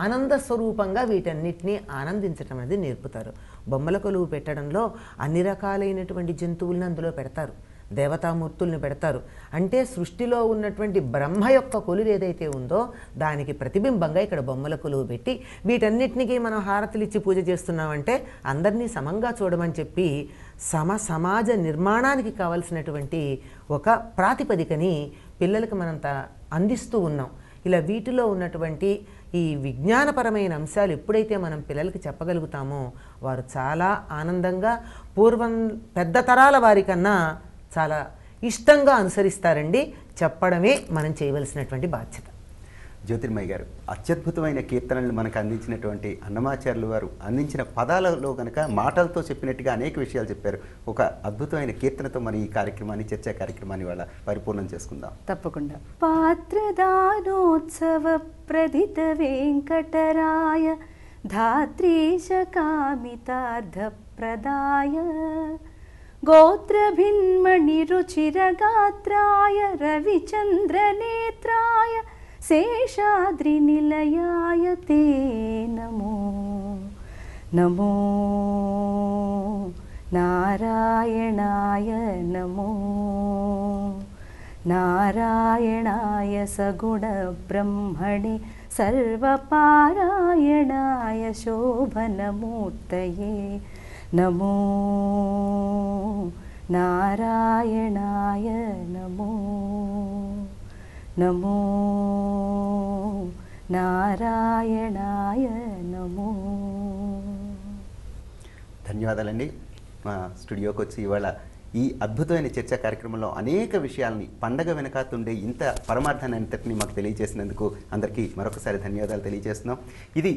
Speaker 3: ఆనంద స్వరూపంగా వీటన్నిటినీ ఆనందించటం అనేది నేర్పుతారు. బొమ్మల కొలువు పెట్టడంలో అన్ని రకాలైనటువంటి జంతువులను అందులో పెడతారు, దేవతామూర్తుల్ని పెడతారు. అంటే సృష్టిలో ఉన్నటువంటి బ్రహ్మ యొక్క కొలువు ఏదైతే ఉందో దానికి ప్రతిబింబంగా ఇక్కడ బొమ్మల కొలువు పెట్టి వీటన్నిటికీ మనం హారతులు ఇచ్చి పూజ చేస్తున్నామంటే అందరినీ సమంగా చూడమని చెప్పి సమాజ నిర్మాణానికి కావలసినటువంటి ఒక ప్రాతిపదికని పిల్లలకు మనం అందిస్తూ ఉన్నాం. ఇలా వీటిలో ఉన్నటువంటి ఈ విజ్ఞానపరమైన అంశాలు ఎప్పుడైతే మనం పిల్లలకి చెప్పగలుగుతామో వారు చాలా ఆనందంగా పూర్వం పెద్ద తరాల వారికన్నా చాలా ఇష్టంగా అనుసరిస్తారండి. చెప్పడమే మనం చేయవలసినటువంటి బాధ్యత.
Speaker 1: జ్యోతిర్మయ్య గారు, అత్యద్భుతమైన కీర్తనలు మనకు అందించినటువంటి అన్నమాచార్యులు వారు అందించిన పదాలలో కనుక మాటలతో చెప్పినట్టుగా అనేక విషయాలు చెప్పారు. ఒక అద్భుతమైన కీర్తనతో మన ఈ కార్యక్రమాన్ని, చర్చా కార్యక్రమాన్ని వాళ్ళ పరిపూర్ణం చేసుకుందాం.
Speaker 4: తప్పకుండా. పాత్రదానోత్సవ ప్రదిత వెంకటరాయ ధాత్రీశ కామితార్థ ప్రదాయ గోత్రభిన్మణి రుచిరగాత్రాయ రవిచంద్రనేత్రాయ శేషాద్రినిలయాయ తే నమో నమో నారాయణాయ నమో నారాయణాయ సగుణ బ్రహ్మణి సర్వపారాయణాయ శోభనమూర్తయే నమో నారాయణాయ నమో నమో నారాయణాయ నమో.
Speaker 1: ధన్యవాదాలండి. మా స్టూడియోకి వచ్చి ఇవాళ ఈ అద్భుతమైన చర్చా కార్యక్రమంలో అనేక విషయాల్ని పండగ వెనకాతుండే ఇంత పరమార్థాన్ని అంతటిని మాకు తెలియజేసినందుకు అందరికీ మరొకసారి ధన్యవాదాలు తెలియజేస్తున్నాం. ఇది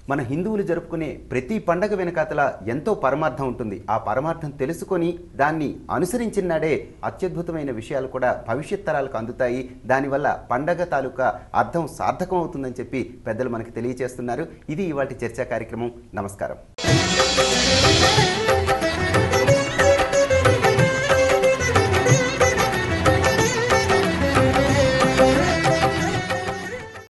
Speaker 1: మన హిందువులు జరుపుకునే ప్రతి పండగ వెనకాతల ఎంతో పరమార్థం ఉంటుంది. ఆ పరమార్థం తెలుసుకొని దాన్ని అనుసరించిన నాడే అత్యద్భుతమైన విషయాలు కూడా భవిష్యత్ తరాలకు అందుతాయి. దానివల్ల పండగ తాలూకా అర్థం సార్థకం అవుతుందని చెప్పి పెద్దలు మనకి తెలియజేస్తున్నారు. ఇది ఇవాళ చర్చా కార్యక్రమం. నమస్కారం.